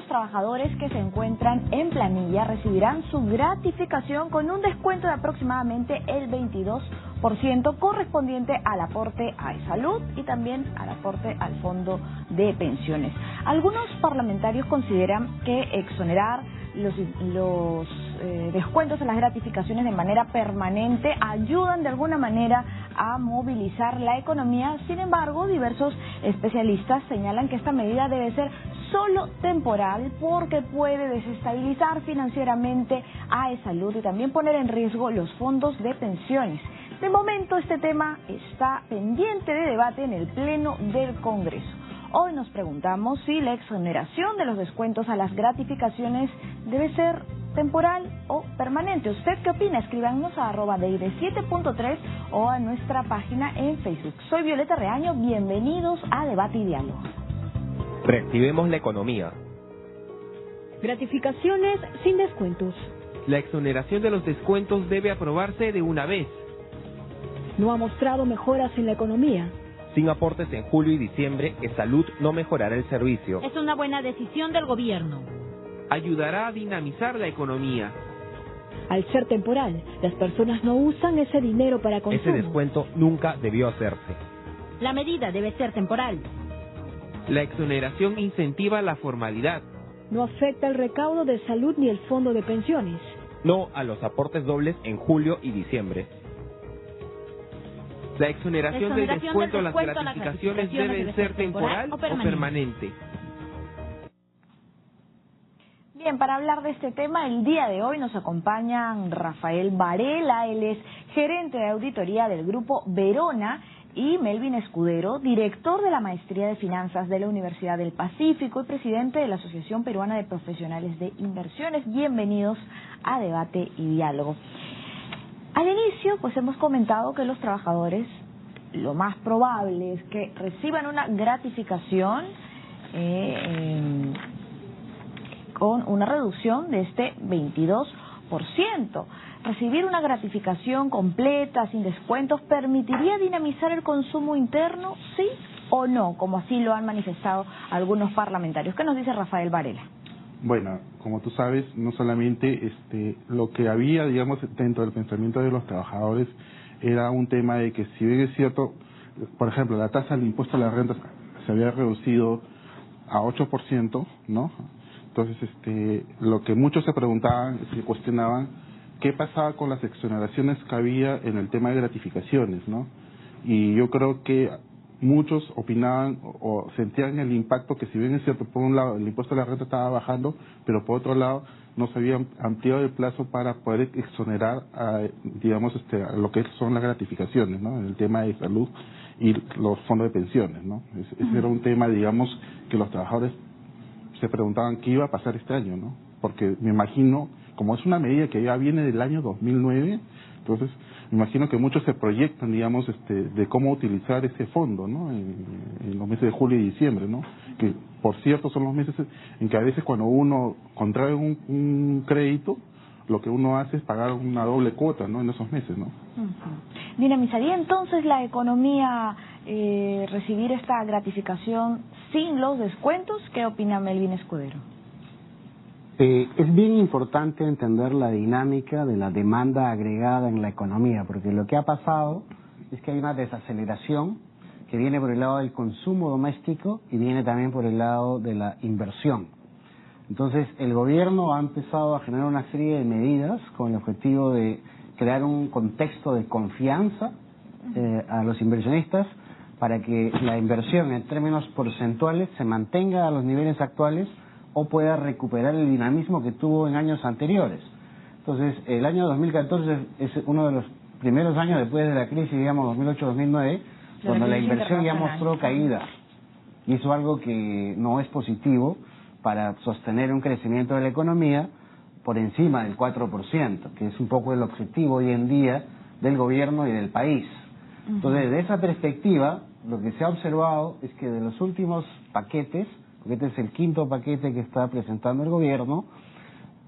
los trabajadores que se encuentran en planilla recibirán su gratificación con un descuento de aproximadamente el 22% correspondiente al aporte a salud y también al aporte al fondo de pensiones. Algunos parlamentarios consideran que exonerar los descuentos en las gratificaciones de manera permanente ayudan de alguna manera a movilizar la economía. Sin embargo, diversos especialistas señalan que esta medida debe ser solo temporal porque puede desestabilizar financieramente a salud y también poner en riesgo los fondos de pensiones. De momento, este tema está pendiente de debate en el Pleno del Congreso. Hoy nos preguntamos si la exoneración de los descuentos a las gratificaciones debe ser temporal o permanente. ¿Usted qué opina? Escríbanos a @deire7.3 o a nuestra página en Facebook. Soy Violeta Reaño, bienvenidos a Debate y Diálogo. Reactivemos la economía. Gratificaciones sin descuentos. La exoneración de los descuentos debe aprobarse de una vez. No ha mostrado mejoras en la economía. Sin aportes en julio y diciembre, salud no mejorará el servicio. Es una buena decisión del gobierno. Ayudará a dinamizar la economía. Al ser temporal, las personas no usan ese dinero para consumo. Ese descuento nunca debió hacerse. La medida debe ser temporal. La exoneración incentiva la formalidad. No afecta el recaudo de salud ni el fondo de pensiones. No a los aportes dobles en julio y diciembre. La exoneración del descuento a las gratificaciones debe ser temporal o permanente. Bien, para hablar de este tema, el día de hoy nos acompañan Rafael Varela, él es gerente de auditoría del Grupo Verona, y Melvin Escudero, director de la Maestría de Finanzas de la Universidad del Pacífico y presidente de la Asociación Peruana de Profesionales de Inversiones. Bienvenidos a Debate y Diálogo. Al inicio, pues hemos comentado que los trabajadores, lo más probable es que reciban una gratificación con una reducción de este 22%. Recibir una gratificación completa, sin descuentos, ¿permitiría dinamizar el consumo interno, sí o no? Como así lo han manifestado algunos parlamentarios. ¿Qué nos dice Rafael Varela? Bueno, como tú sabes, no solamente lo que había, digamos, dentro del pensamiento de los trabajadores era un tema de que, si bien es cierto, por ejemplo, la tasa del impuesto a la renta se había reducido a 8%, ¿no? Entonces, lo que muchos se preguntaban, se cuestionaban, ¿qué pasaba con las exoneraciones que había en el tema de gratificaciones, ¿no? Y yo creo que muchos opinaban o sentían el impacto que, si bien es cierto, por un lado el impuesto a la renta estaba bajando, pero por otro lado no se había ampliado el plazo para poder exonerar a, digamos, a lo que son las gratificaciones, ¿no? En el tema de salud y los fondos de pensiones, ¿no? Ese era un tema, digamos, que los trabajadores se preguntaban qué iba a pasar este año, ¿no? Porque me imagino, como es una medida que ya viene del año 2009, entonces me imagino que muchos se proyectan, digamos, de cómo utilizar ese fondo, ¿no? En los meses de julio y diciembre, ¿no? Que, por cierto, son los meses en que a veces cuando uno contrae un crédito, lo que uno hace es pagar una doble cuota, ¿no? En esos meses, ¿no? ¿Dinamizaría entonces la economía recibir esta gratificación sin los descuentos? ¿Qué opina Melvin Escudero? Es bien importante entender la dinámica de la demanda agregada en la economía, porque lo que ha pasado es que hay una desaceleración que viene por el lado del consumo doméstico y viene también por el lado de la inversión. Entonces, el gobierno ha empezado a generar una serie de medidas con el objetivo de crear un contexto de confianza a los inversionistas para que la inversión en términos porcentuales se mantenga a los niveles actuales o pueda recuperar el dinamismo que tuvo en años anteriores. Entonces, el año 2014 es uno de los primeros años después de la crisis, digamos, 2008-2009, donde la inversión ya mostró caída. Y eso es algo que no es positivo para sostener un crecimiento de la economía por encima del 4%, que es un poco el objetivo hoy en día del gobierno y del país. Entonces, desde esa perspectiva, lo que se ha observado es que de los últimos paquetes, porque este es el quinto paquete que está presentando el gobierno,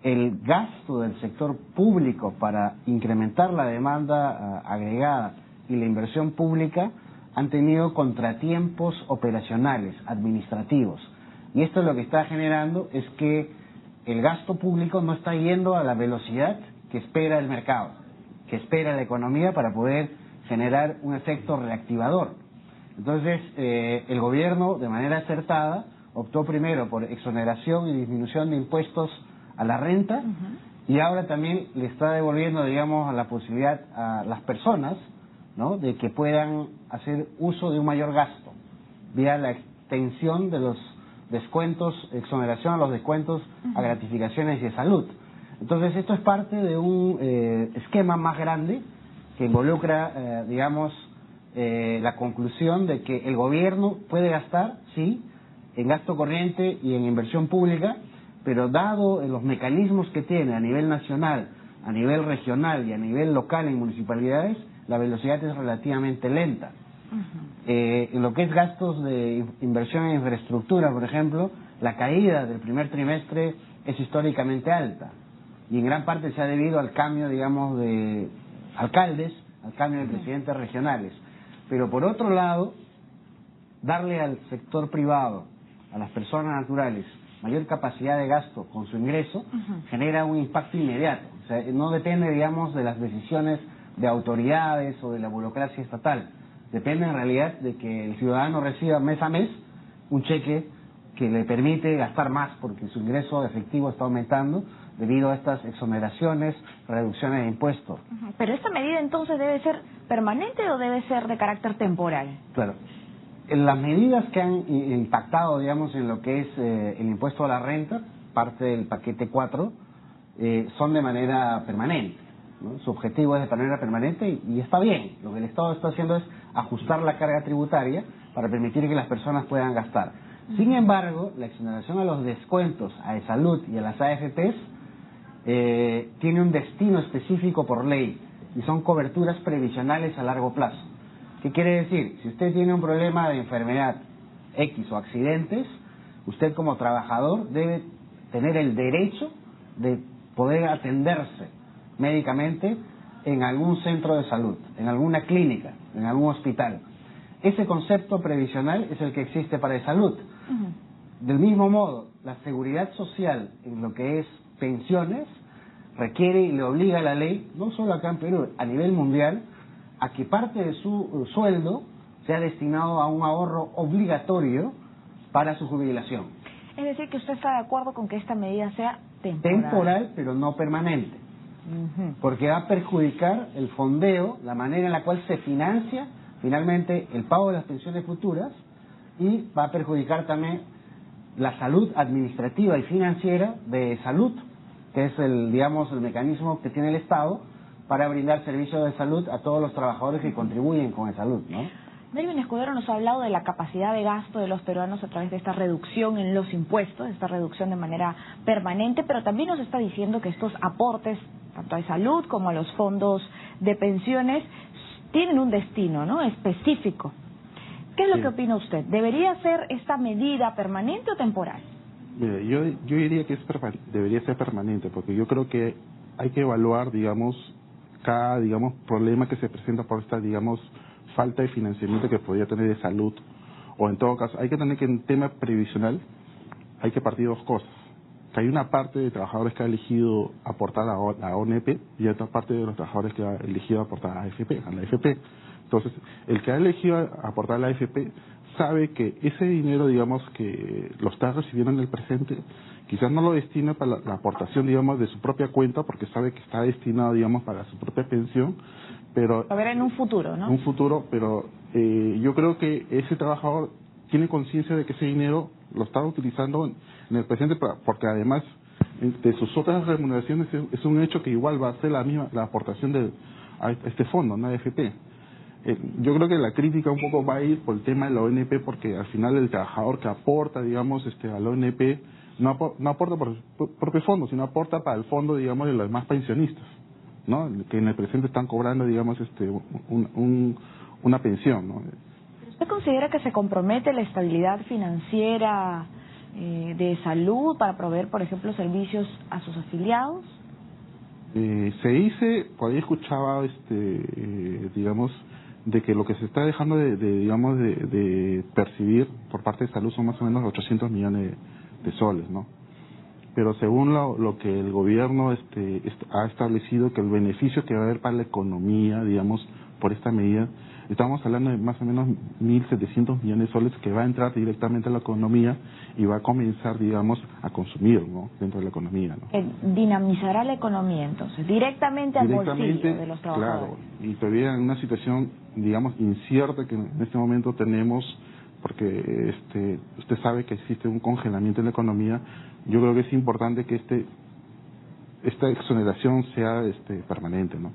el gasto del sector público para incrementar la demanda agregada y la inversión pública han tenido contratiempos operacionales, administrativos. Y esto lo que está generando es que el gasto público no está yendo a la velocidad que espera el mercado, que espera la economía para poder generar un efecto reactivador. Entonces, el gobierno, de manera acertada, optó primero por exoneración y disminución de impuestos a la renta, y ahora también le está devolviendo, digamos, la posibilidad a las personas, ¿no?, de que puedan hacer uso de un mayor gasto, vía la extensión de los descuentos, exoneración a los descuentos a gratificaciones de salud. Entonces, esto es parte de un esquema más grande que involucra, digamos, la conclusión de que el gobierno puede gastar, sí, en gasto corriente y en inversión pública, pero dado los mecanismos que tiene a nivel nacional, a nivel regional y a nivel local en municipalidades, la velocidad es relativamente lenta. En lo que es gastos de inversión en infraestructura, por ejemplo, la caída del primer trimestre es históricamente alta, y en gran parte se ha debido al cambio, digamos, de alcaldes, al cambio de presidentes regionales. Pero por otro lado, darle al sector privado, a las personas naturales, mayor capacidad de gasto con su ingreso, genera un impacto inmediato. O sea, no depende, digamos, de las decisiones de autoridades o de la burocracia estatal. Depende en realidad de que el ciudadano reciba mes a mes un cheque que le permite gastar más porque su ingreso efectivo está aumentando debido a estas exoneraciones, reducciones de impuestos. Pero esta medida entonces debe ser permanente o debe ser de carácter temporal. Claro. Las medidas que han impactado, digamos, en lo que es el impuesto a la renta, parte del paquete 4, son de manera permanente, ¿no? Su objetivo es de manera permanente y está bien. Lo que el Estado está haciendo es ajustar la carga tributaria para permitir que las personas puedan gastar. Sin embargo, la exoneración a los descuentos a salud y a las AFPs tiene un destino específico por ley y son coberturas previsionales a largo plazo. ¿Qué quiere decir? Si usted tiene un problema de enfermedad X o accidentes, usted como trabajador debe tener el derecho de poder atenderse médicamente en algún centro de salud, en alguna clínica, en algún hospital. Ese concepto previsional es el que existe para la salud. Del mismo modo, la seguridad social en lo que es pensiones requiere y le obliga a la ley, no solo acá en Perú, a nivel mundial, a que parte de su sueldo sea destinado a un ahorro obligatorio para su jubilación. Es decir, que usted está de acuerdo con que esta medida sea temporal. Temporal, pero no permanente. Porque va a perjudicar el fondeo, la manera en la cual se financia finalmente el pago de las pensiones futuras, y va a perjudicar también la salud administrativa y financiera de salud, que es el mecanismo que tiene el Estado para brindar servicios de salud a todos los trabajadores que contribuyen con la salud, ¿no? Darwin Escudero nos ha hablado de la capacidad de gasto de los peruanos a través de esta reducción en los impuestos, esta reducción de manera permanente, pero también nos está diciendo que estos aportes, tanto a salud como a los fondos de pensiones, tienen un destino, ¿no?, específico. ¿Qué es lo que opina usted? ¿Debería ser esta medida permanente o temporal? Mira, yo diría que debería ser permanente, porque yo creo que hay que evaluar, digamos, cada, problema que se presenta por esta, falta de financiamiento que podría tener de salud, o en todo caso, hay que tener que en tema previsional, hay que partir dos cosas. Que hay una parte de trabajadores que ha elegido aportar a la ONP y otra parte de los trabajadores que ha elegido aportar a la AFP. Entonces, el que ha elegido aportar a la AFP sabe que ese dinero, que lo está recibiendo en el presente, quizás no lo destina para la aportación, de su propia cuenta, porque sabe que está destinado, para su propia pensión, pero... A ver, en un futuro, ¿no? Un futuro, pero yo creo que ese trabajador tiene conciencia de que ese dinero lo está utilizando en el presente, porque además de sus otras remuneraciones es un hecho que igual va a ser la aportación a este fondo, ¿no?, AFP. Yo creo que la crítica un poco va a ir por el tema de la ONP, porque al final el trabajador que aporta, a la ONP, no aporta por su propio fondo, sino aporta para el fondo, de los demás pensionistas, ¿no?, que en el presente están cobrando, una pensión, ¿no? ¿Usted considera que se compromete la estabilidad financiera de salud para proveer, por ejemplo, servicios a sus afiliados? Se dice, por ahí escuchaba, de que lo que se está dejando de percibir por parte de salud son más o menos 800 millones de soles, ¿no? Pero según lo que el gobierno ha establecido, que el beneficio que va a haber para la economía, digamos, por esta medida, estamos hablando de más o menos 1.700 millones de soles que va a entrar directamente a la economía y va a comenzar, digamos, a consumir, ¿no?, dentro de la economía, ¿no? Dinamizará la economía, entonces, directamente al bolsillo de los trabajadores. Claro, y todavía en una situación, digamos, incierta que en este momento tenemos, porque usted sabe que existe un congelamiento en la economía. Yo creo que es importante que esta exoneración sea permanente, ¿no?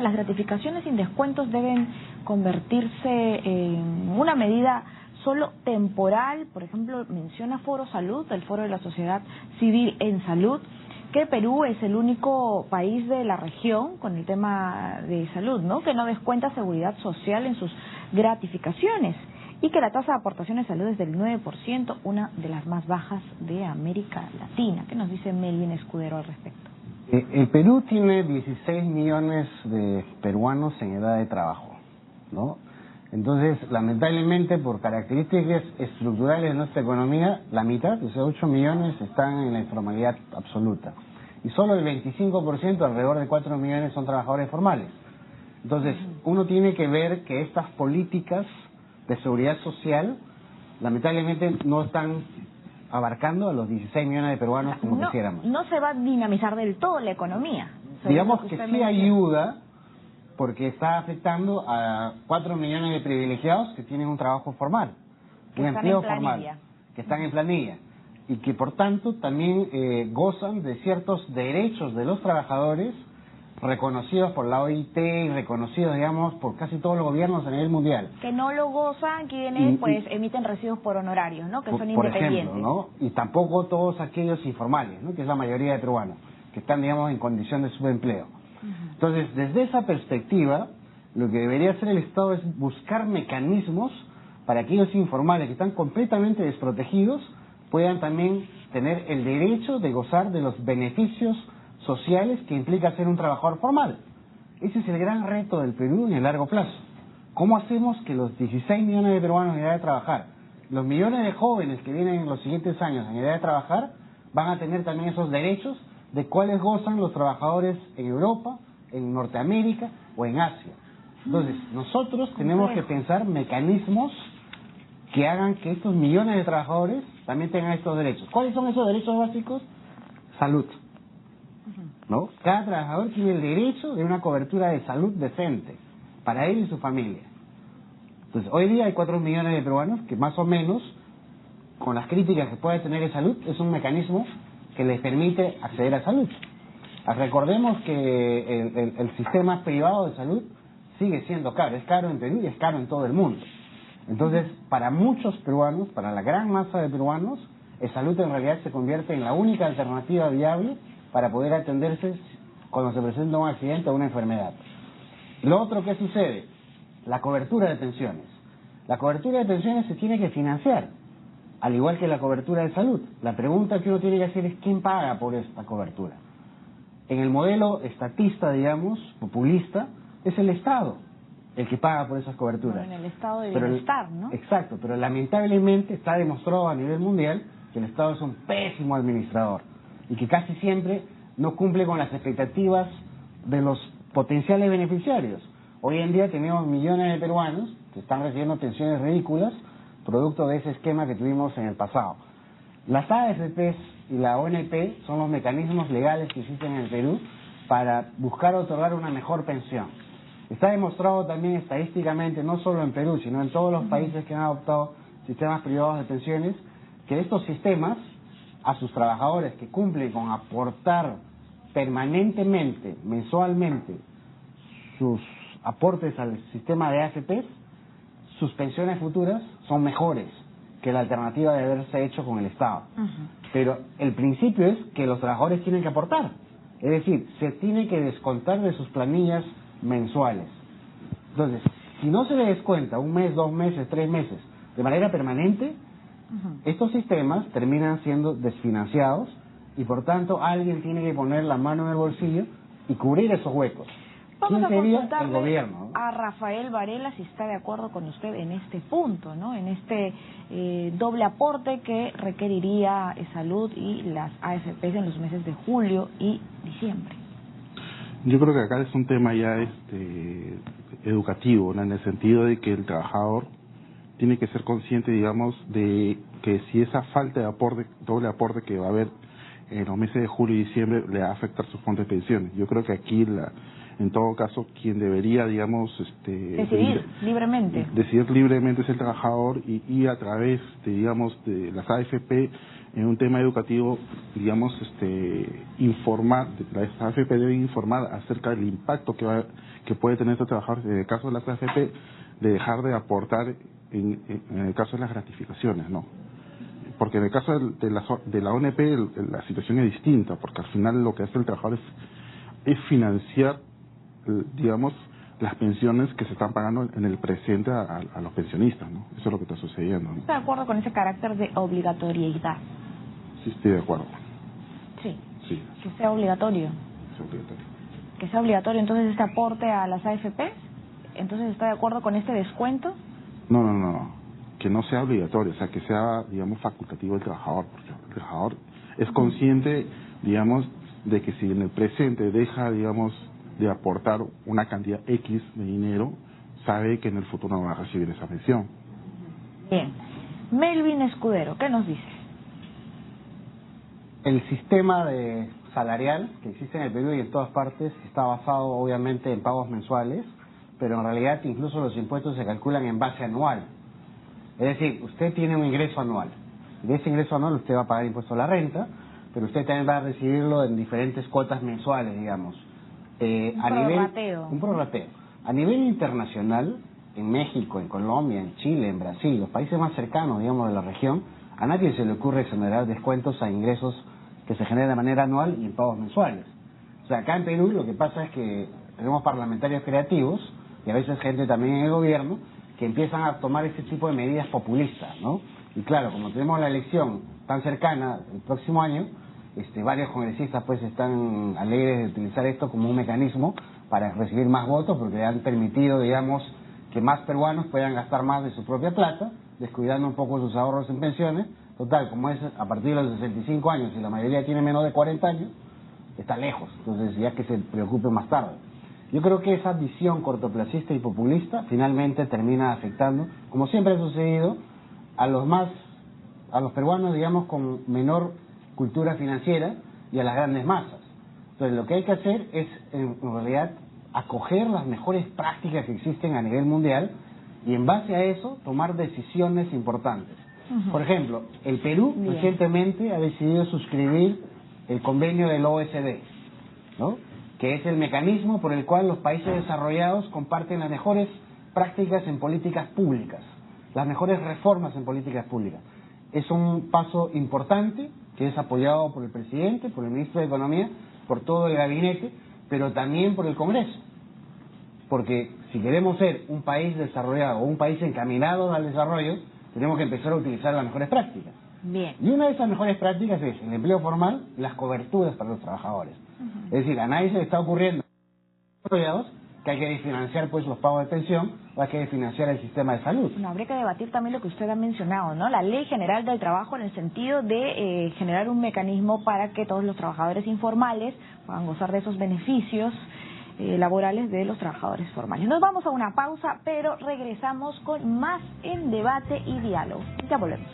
Las gratificaciones sin descuentos deben convertirse en una medida solo temporal. Por ejemplo, menciona Foro Salud, el Foro de la Sociedad Civil en Salud, que Perú es el único país de la región con el tema de salud, ¿no?, que no descuenta seguridad social en sus gratificaciones, y que la tasa de aportaciones de salud es del 9%, una de las más bajas de América Latina. ¿Qué nos dice Melvin Escudero al respecto? El Perú tiene 16 millones de peruanos en edad de trabajo, ¿no? Entonces, lamentablemente, por características estructurales de nuestra economía, la mitad, o sea, 8 millones, están en la informalidad absoluta. Y solo el 25%, alrededor de 4 millones, son trabajadores formales. Entonces, uno tiene que ver que estas políticas de seguridad social, lamentablemente, no están abarcando a los 16 millones de peruanos como quisiéramos. No se va a dinamizar del todo la economía. Digamos que sí ayuda, porque está afectando a 4 millones de privilegiados que tienen un trabajo formal, un empleo formal, que están en planilla, y que por tanto también gozan de ciertos derechos de los trabajadores reconocidos por la OIT y reconocidos, digamos, por casi todos los gobiernos a nivel mundial. Que no lo gozan quienes emiten recibos por honorarios, ¿no?, que son independientes. Por ejemplo, ¿no? Y tampoco todos aquellos informales, ¿no?, que es la mayoría de peruanos, que están, digamos, en condición de subempleo. Entonces, desde esa perspectiva, lo que debería hacer el Estado es buscar mecanismos para que aquellos informales que están completamente desprotegidos puedan también tener el derecho de gozar de los beneficios sociales que implica ser un trabajador formal. Ese es el gran reto del Perú en el largo plazo. ¿Cómo hacemos que los 16 millones de peruanos en edad de trabajar, los millones de jóvenes que vienen en los siguientes años en edad de trabajar, van a tener también esos derechos de cuáles gozan los trabajadores en Europa, en Norteamérica o en Asia? Entonces, nosotros tenemos que pensar mecanismos que hagan que estos millones de trabajadores también tengan estos derechos. ¿Cuáles son esos derechos básicos? Salud, ¿no? Cada trabajador tiene el derecho de una cobertura de salud decente para él y su familia. Entonces, hoy día hay 4 millones de peruanos que más o menos, con las críticas que puede tener de salud, es un mecanismo que les permite acceder a salud. Recordemos que el sistema privado de salud sigue siendo caro. Es caro en Perú y es caro en todo el mundo. Entonces, para muchos peruanos, para la gran masa de peruanos, el salud en realidad se convierte en la única alternativa viable para poder atenderse cuando se presenta un accidente o una enfermedad. Lo otro que sucede, la cobertura de pensiones. La cobertura de pensiones se tiene que financiar, al igual que la cobertura de salud. La pregunta que uno tiene que hacer es ¿quién paga por esta cobertura? En el modelo estatista, digamos, populista, es el Estado el que paga por esas coberturas. Bueno, en el estado de bienestar, ¿no? Exacto, pero lamentablemente está demostrado a nivel mundial que el Estado es un pésimo administrador y que casi siempre no cumple con las expectativas de los potenciales beneficiarios. Hoy en día tenemos millones de peruanos que están recibiendo pensiones ridículas producto de ese esquema que tuvimos en el pasado. Las AFPs y la ONP son los mecanismos legales que existen en el Perú para buscar otorgar una mejor pensión. Está demostrado también estadísticamente, no solo en Perú, sino en todos los países que han adoptado sistemas privados de pensiones, que estos sistemas a sus trabajadores que cumplen con aportar permanentemente, mensualmente, sus aportes al sistema de AFPs, sus pensiones futuras son mejores que la alternativa de haberse hecho con el Estado. Pero el principio es que los trabajadores tienen que aportar. Es decir, se tiene que descontar de sus planillas mensuales. Entonces, si no se le descuenta un mes, 2 meses, 3 meses, de manera permanente, estos sistemas terminan siendo desfinanciados y por tanto alguien tiene que poner la mano en el bolsillo y cubrir esos huecos. Vamos a consultarle el gobierno a Rafael Varela si está de acuerdo con usted en este punto, ¿no? En este doble aporte que requeriría salud y las AFPs en los meses de julio y diciembre. Yo creo que acá es un tema ya educativo, ¿no? En el sentido de que el trabajador tiene que ser consciente, digamos, de que si esa falta de aporte, doble aporte que va a haber en los meses de julio y diciembre le va a afectar sus fondos de pensiones. Yo creo que aquí, en todo caso, quien debería, digamos, decidir libremente es el trabajador y a través, digamos, de las AFP, en un tema educativo, digamos, informar, las AFP deben informar acerca del impacto que puede tener estos trabajadores, en el caso de las AFP, de dejar de aportar en el caso de las gratificaciones, ¿no? Porque en el caso de la ONP la situación es distinta, porque al final lo que hace el trabajador es financiar, digamos, las pensiones que se están pagando en el presente a los pensionistas, ¿no? Eso es lo que está sucediendo, ¿no? ¿Está de acuerdo con ese carácter de obligatoriedad? Sí, estoy de acuerdo. Sí. Sí. Que sea obligatorio. Es obligatorio. Que sea obligatorio entonces este aporte a las AFP. Entonces, ¿está de acuerdo con este descuento? No. Que no sea obligatorio, o sea, que sea, digamos, facultativo el trabajador, porque el trabajador es consciente, digamos, de que si en el presente deja, digamos, de aportar una cantidad X de dinero, sabe que en el futuro no va a recibir esa pensión. Bien. Melvin Escudero, ¿qué nos dice? El sistema salarial que existe en el Perú y en todas partes está basado obviamente en pagos mensuales, pero en realidad incluso los impuestos se calculan en base anual. Es decir, usted tiene un ingreso anual. De ese ingreso anual usted va a pagar impuesto a la renta, pero usted también va a recibirlo en diferentes cuotas mensuales, digamos. Un prorrateo. A nivel internacional, en México, en Colombia, en Chile, en Brasil, los países más cercanos, digamos, de la región, a nadie se le ocurre generar descuentos a ingresos que se generan de manera anual y en pagos mensuales. O sea, acá en Perú lo que pasa es que tenemos parlamentarios creativos y a veces gente también en el gobierno que empiezan a tomar ese tipo de medidas populistas, ¿no? Y claro, como tenemos la elección tan cercana el próximo año, varios congresistas pues están alegres de utilizar esto como un mecanismo para recibir más votos porque han permitido, digamos, que más peruanos puedan gastar más de su propia plata, descuidando un poco sus ahorros en pensiones. Total, como es a partir de los 65 años y la mayoría tiene menos de 40 años, está lejos, entonces ya que se preocupe más tarde. Yo creo que esa visión cortoplacista y populista finalmente termina afectando, como siempre ha sucedido, a los peruanos, digamos, con menor cultura financiera y a las grandes masas. Entonces lo que hay que hacer es, en realidad, acoger las mejores prácticas que existen a nivel mundial y en base a eso tomar decisiones importantes. Por ejemplo, el Perú recientemente ha decidido suscribir el convenio del OECD, ¿no? Que es el mecanismo por el cual los países desarrollados comparten las mejores prácticas en políticas públicas, las mejores reformas en políticas públicas. Es un paso importante que es apoyado por el presidente, por el ministro de Economía, por todo el gabinete, pero también por el Congreso. Porque si queremos ser un país desarrollado o un país encaminado al desarrollo, tenemos que empezar a utilizar las mejores prácticas. Bien. Y una de esas mejores prácticas es el empleo formal y las coberturas para los trabajadores. Es decir, a nadie se le está ocurriendo que hay que desfinanciar pues los pagos de pensión o hay que desfinanciar el sistema de salud. No, habría que debatir también lo que usted ha mencionado, ¿no? La Ley General del Trabajo en el sentido de generar un mecanismo para que todos los trabajadores informales puedan gozar de esos beneficios laborales de los trabajadores formales. Nos vamos a una pausa, pero regresamos con más en Debate y Diálogo. Ya volvemos.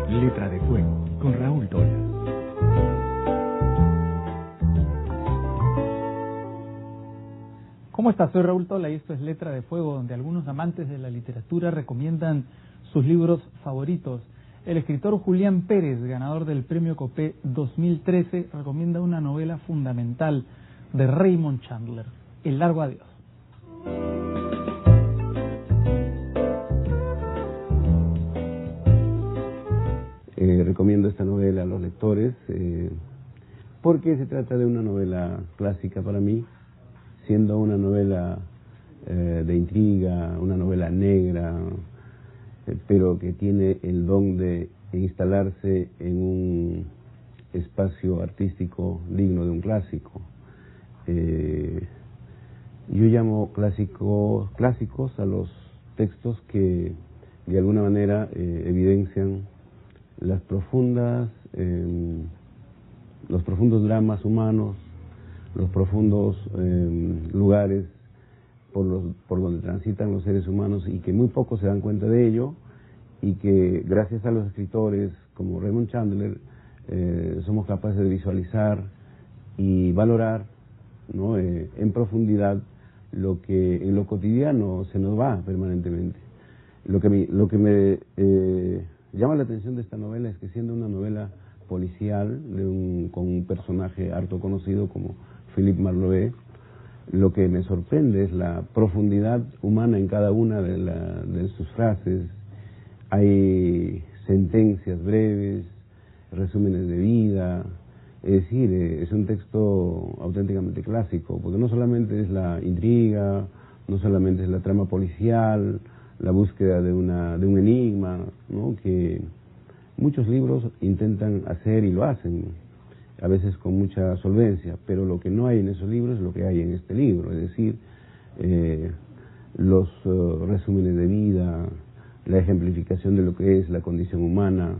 Letra de Fuego, con Raúl Tola. ¿Cómo estás? Soy Raúl Tola y esto es Letra de Fuego, donde algunos amantes de la literatura recomiendan sus libros favoritos. El escritor Julián Pérez, ganador del Premio Copé 2013, recomienda una novela fundamental de Raymond Chandler, El largo adiós. Recomiendo esta novela a los lectores porque se trata de una novela clásica para mí, siendo una novela de intriga, una novela negra, pero que tiene el don de instalarse en un espacio artístico digno de un clásico. Yo llamo clásicos a los textos que de alguna manera evidencian los profundos dramas humanos, los profundos lugares por donde transitan los seres humanos y que muy pocos se dan cuenta de ello, y que gracias a los escritores como Raymond Chandler somos capaces de visualizar y valorar, ¿no?, en profundidad lo que en lo cotidiano se nos va permanentemente. Lo que me llama la atención de esta novela es que, siendo una novela policial con un personaje harto conocido como Philippe Marlowe, lo que me sorprende es la profundidad humana en cada una de sus frases. Hay sentencias breves, resúmenes de vida, es decir, es un texto auténticamente clásico, porque no solamente es la intriga, no solamente es la trama policial, la búsqueda de un enigma, ¿no?, que muchos libros intentan hacer y lo hacen, a veces con mucha solvencia, pero lo que no hay en esos libros es lo que hay en este libro, es decir, los resúmenes de vida, la ejemplificación de lo que es la condición humana.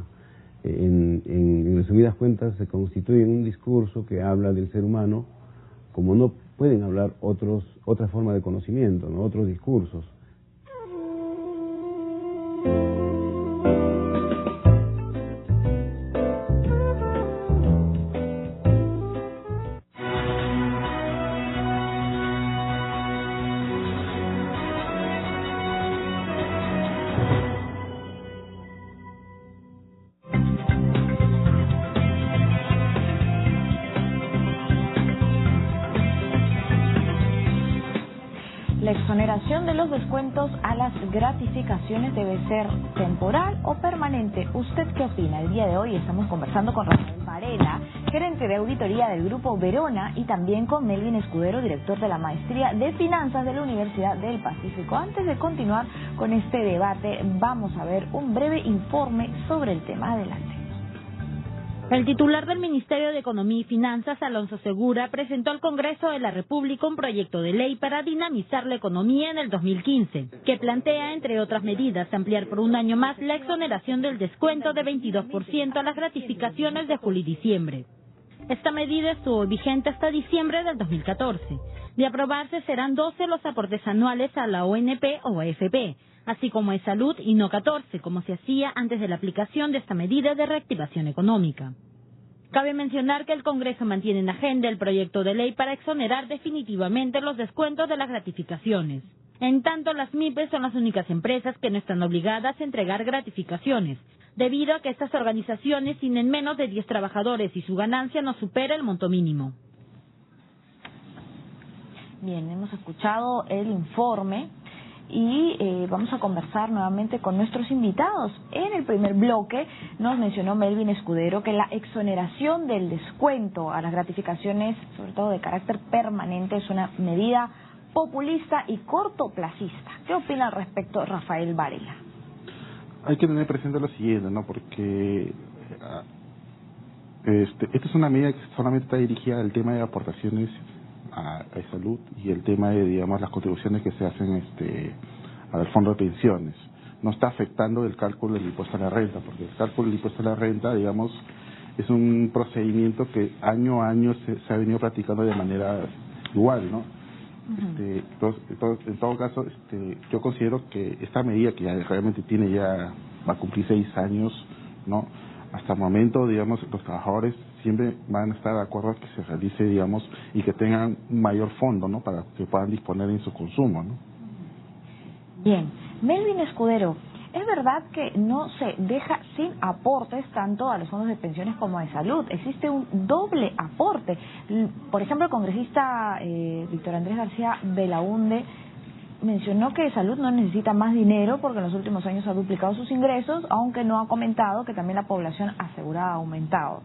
En resumidas cuentas, se constituye en un discurso que habla del ser humano como no pueden hablar otra forma de conocimiento, ¿no?, otros discursos. ¿La exoneración de los descuentos a las gratificaciones debe ser temporal o permanente? ¿Usted qué opina? El día de hoy estamos conversando con Rafael Varela, gerente de auditoría del Grupo Verona, y también con Melvin Escudero, director de la Maestría de Finanzas de la Universidad del Pacífico. Antes de continuar con este debate, vamos a ver un breve informe sobre el tema. Adelante. El titular del Ministerio de Economía y Finanzas, Alonso Segura, presentó al Congreso de la República un proyecto de ley para dinamizar la economía en el 2015, que plantea, entre otras medidas, ampliar por un año más la exoneración del descuento de 22% a las gratificaciones de julio y diciembre. Esta medida estuvo vigente hasta diciembre del 2014. De aprobarse, serán 12 los aportes anuales a la ONP o AFP, así como a Salud, y no 14, como se hacía antes de la aplicación de esta medida de reactivación económica. Cabe mencionar que el Congreso mantiene en agenda el proyecto de ley para exonerar definitivamente los descuentos de las gratificaciones. En tanto, las MIPES son las únicas empresas que no están obligadas a entregar gratificaciones, debido a que estas organizaciones tienen menos de 10 trabajadores y su ganancia no supera el monto mínimo. Bien, hemos escuchado el informe y vamos a conversar nuevamente con nuestros invitados. En el primer bloque nos mencionó Melvin Escudero que la exoneración del descuento a las gratificaciones, sobre todo de carácter permanente, es una medida populista y cortoplacista. ¿Qué opina al respecto Rafael Varela? Hay que tener presente lo siguiente, ¿no? Porque esta es una medida que solamente está dirigida al tema de aportaciones a salud y el tema de, digamos, las contribuciones que se hacen al fondo de pensiones. No está afectando el cálculo del impuesto a la renta, porque el cálculo del impuesto a la renta, digamos, es un procedimiento que año a año se ha venido practicando de manera igual, ¿no? En todo caso, yo considero que esta medida, que ya realmente va a cumplir 6 años, ¿no? Hasta el momento, digamos, los trabajadores siempre van a estar de acuerdo a que se realice, digamos, y que tengan un mayor fondo, ¿no?, para que puedan disponer en su consumo, ¿no? Bien, Melvin Escudero, ¿es verdad que no se deja sin aportes tanto a los fondos de pensiones como de salud? Existe un doble aporte. Por ejemplo, el congresista Víctor Andrés García Belaunde mencionó que salud no necesita más dinero porque en los últimos años ha duplicado sus ingresos, aunque no ha comentado que también la población asegurada ha aumentado,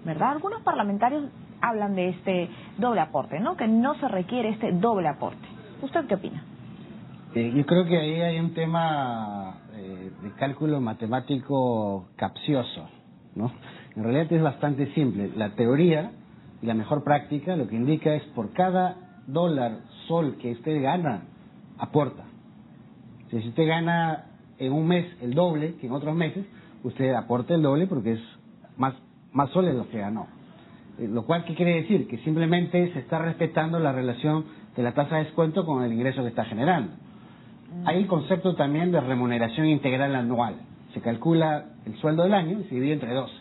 ¿verdad? Algunos parlamentarios hablan de este doble aporte, ¿no? Que no se requiere este doble aporte. ¿Usted qué opina? Yo creo que ahí hay un tema de cálculo matemático capcioso, ¿no? En realidad es bastante simple. La teoría y la mejor práctica lo que indica es por cada dólar, sol que usted gana, aporta. Si usted gana en un mes el doble que en otros meses, usted aporta el doble porque es más soles los que ganó. Lo cual, ¿qué quiere decir? Que simplemente se está respetando la relación de la tasa de descuento con el ingreso que está generando. Hay el concepto también de remuneración integral anual. Se calcula el sueldo del año y se divide entre 12.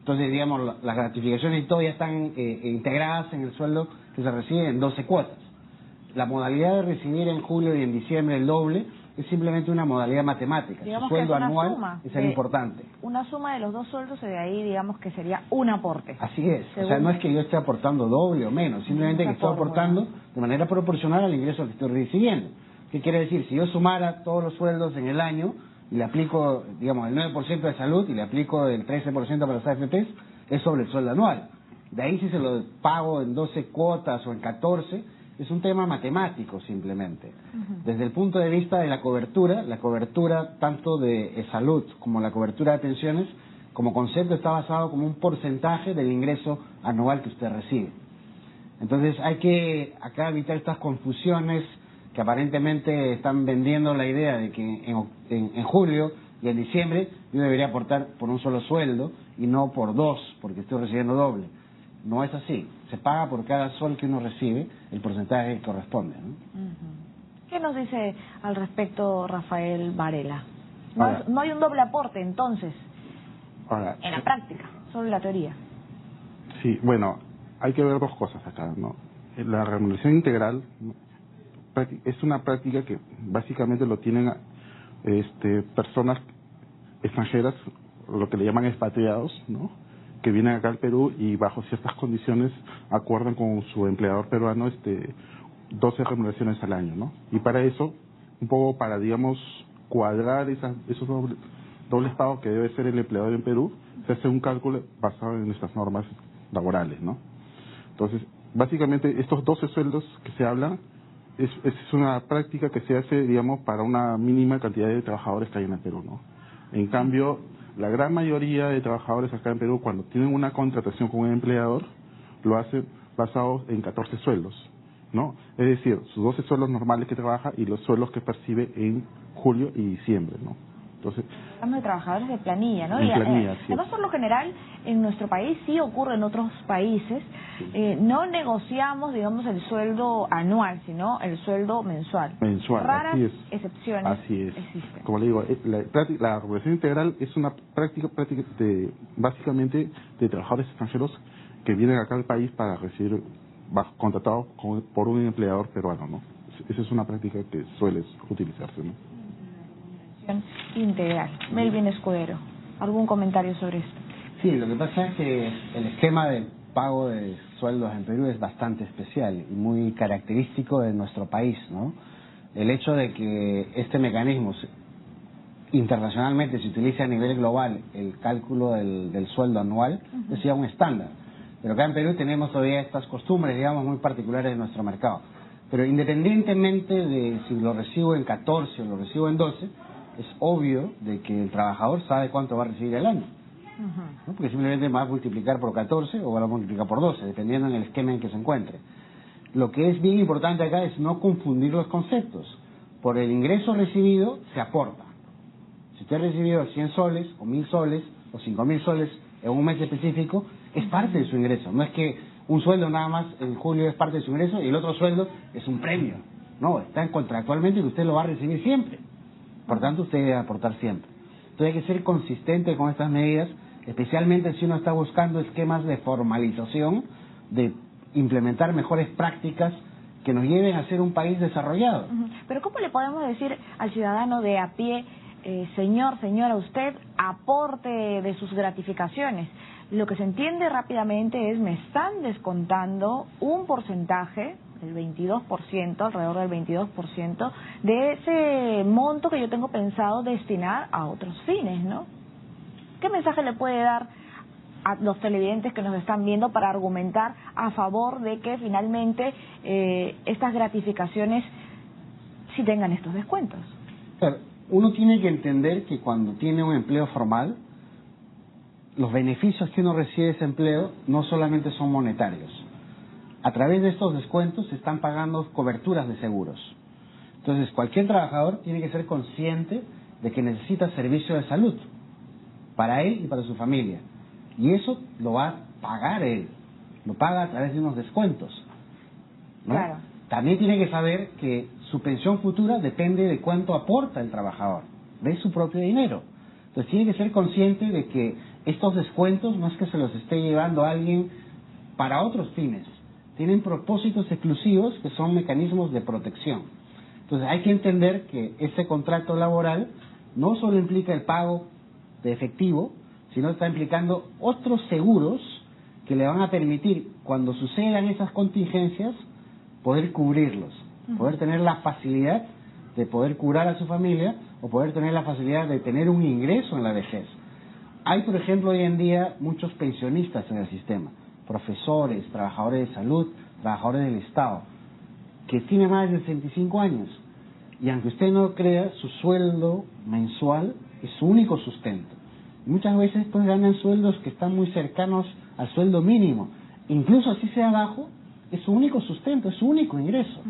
Entonces, digamos, las gratificaciones y todo ya están integradas en el sueldo que se recibe en 12 cuotas. La modalidad de recibir en julio y en diciembre el doble es simplemente una modalidad matemática. Digamos su sueldo que es anual suma es el importante. Una suma de los dos sueldos y de ahí digamos que sería un aporte. Así es. O sea, no es que yo esté aportando doble o menos, simplemente que estoy aportando de manera proporcional al ingreso que estoy recibiendo. ¿Qué quiere decir? Si yo sumara todos los sueldos en el año y le aplico, digamos, el 9% de salud y le aplico el 13% para las AFPs, es sobre el sueldo anual. De ahí si se lo pago en 12 cuotas o en 14, es un tema matemático simplemente. Desde el punto de vista de la cobertura tanto de salud como la cobertura de pensiones, como concepto está basado como un porcentaje del ingreso anual que usted recibe. Entonces hay que acá evitar estas confusiones que aparentemente están vendiendo la idea de que en julio y en diciembre yo debería aportar por un solo sueldo y no por dos, porque estoy recibiendo doble. No es así. Se paga por cada sol que uno recibe el porcentaje que corresponde, ¿no? ¿Qué nos dice al respecto Rafael Varela? No hay un doble aporte, entonces, en la práctica, solo en la teoría. Sí, bueno, hay que ver dos cosas acá, ¿no? La remuneración integral es una práctica que básicamente lo tienen personas extranjeras, lo que le llaman expatriados, ¿no? Que vienen acá al Perú y bajo ciertas condiciones acuerdan con su empleador peruano 12 remuneraciones al año, ¿no? Y para eso, un poco para, digamos, cuadrar esos dobles pagos que debe ser el empleador en Perú, se hace un cálculo basado en nuestras normas laborales, ¿no? Entonces, básicamente, estos 12 sueldos que se hablan es una práctica que se hace, digamos, para una mínima cantidad de trabajadores que hay en el Perú, ¿no? En cambio, la gran mayoría de trabajadores acá en Perú, cuando tienen una contratación con un empleador, lo hacen basado en 14 sueldos, ¿no? Es decir, sus 12 sueldos normales que trabaja y los sueldos que percibe en julio y diciembre, ¿no? Entonces, hablamos de trabajadores de planilla, ¿no? Planilla, sí. Además, por lo general, en nuestro país sí ocurre en otros países, sí. No negociamos, digamos, el sueldo anual, sino el sueldo mensual. Raras así es. Excepciones así es. Existen. Como le digo, la remuneración integral es una práctica básicamente de trabajadores extranjeros que vienen acá al país para recibir contratados por un empleador peruano, ¿no? Esa es una práctica que suele utilizarse, ¿no? Integral. Melvin Escudero, ¿algún comentario sobre esto? Sí, lo que pasa es que el esquema de pago de sueldos en Perú es bastante especial y muy característico de nuestro país, ¿no? El hecho de que este mecanismo internacionalmente se utilice a nivel global, el cálculo del sueldo anual, es ya un estándar. Pero acá en Perú tenemos todavía estas costumbres, digamos, muy particulares de nuestro mercado. Pero independientemente de si lo recibo en 14 o lo recibo en 12, es obvio de que el trabajador sabe cuánto va a recibir al año, ¿no? Porque simplemente va a multiplicar por 14 o va a multiplicar por 12, dependiendo en el esquema en que se encuentre. Lo que es bien importante acá es no confundir los conceptos. Por el ingreso recibido se aporta. Si usted ha recibido 100 soles o 1000 soles o 5000 soles en un mes específico, es parte de su ingreso. No es que un sueldo nada más en julio es parte de su ingreso y el otro sueldo es un premio. No, está contractualmente que usted lo va a recibir siempre. Por tanto, usted debe aportar siempre. Entonces hay que ser consistente con estas medidas, especialmente si uno está buscando esquemas de formalización, de implementar mejores prácticas que nos lleven a ser un país desarrollado. Pero ¿cómo le podemos decir al ciudadano de a pie, señora, usted aporte de sus gratificaciones? Lo que se entiende rápidamente es, me están descontando un porcentaje, el 22%, alrededor del 22%, de ese monto que yo tengo pensado destinar a otros fines, ¿no? ¿Qué mensaje le puede dar a los televidentes que nos están viendo para argumentar a favor de que finalmente estas gratificaciones sí tengan estos descuentos? Claro, uno tiene que entender que cuando tiene un empleo formal, los beneficios que uno recibe de ese empleo no solamente son monetarios. A través de estos descuentos se están pagando coberturas de seguros. Entonces, cualquier trabajador tiene que ser consciente de que necesita servicio de salud para él y para su familia. Y eso lo va a pagar él, lo paga a través de unos descuentos, ¿no? Claro. También tiene que saber que su pensión futura depende de cuánto aporta el trabajador, de su propio dinero. Entonces tiene que ser consciente de que estos descuentos no es que se los esté llevando a alguien para otros fines, tienen propósitos exclusivos que son mecanismos de protección. Entonces hay que entender que ese contrato laboral no solo implica el pago de efectivo, sino está implicando otros seguros que le van a permitir, cuando sucedan esas contingencias, poder cubrirlos, poder tener la facilidad de poder curar a su familia o poder tener la facilidad de tener un ingreso en la vejez. Hay, por ejemplo, hoy en día muchos pensionistas en el sistema, profesores, trabajadores de salud, trabajadores del Estado, que tienen más de 65 años y aunque usted no lo crea, su sueldo mensual es su único sustento. Muchas veces pues ganan sueldos que están muy cercanos al sueldo mínimo. Incluso así sea bajo, es su único sustento, es su único ingreso.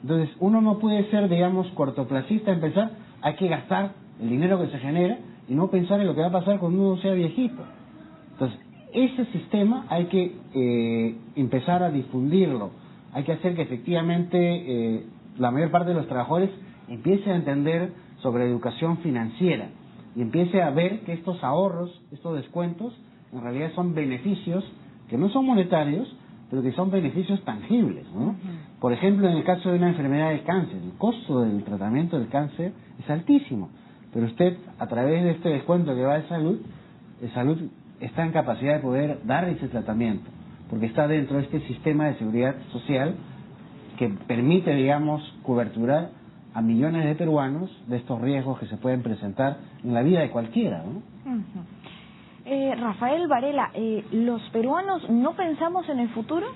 Entonces uno no puede ser, digamos, cortoplacista en pensar, hay que gastar el dinero que se genera y no pensar en lo que va a pasar cuando uno sea viejito. Entonces ese sistema hay que empezar a difundirlo. Hay que hacer que efectivamente la mayor parte de los trabajadores empiece a entender sobre educación financiera y empiece a ver que estos ahorros, estos descuentos, en realidad son beneficios que no son monetarios, pero que son beneficios tangibles, ¿no? Por ejemplo, en el caso de una enfermedad de cáncer, el costo del tratamiento del cáncer es altísimo, pero usted, a través de este descuento que va de salud está en capacidad de poder dar ese tratamiento, porque está dentro de este sistema de seguridad social que permite, digamos, coberturar a millones de peruanos de estos riesgos que se pueden presentar en la vida de cualquiera, ¿no? Rafael Varela, ¿los peruanos no pensamos en el futuro?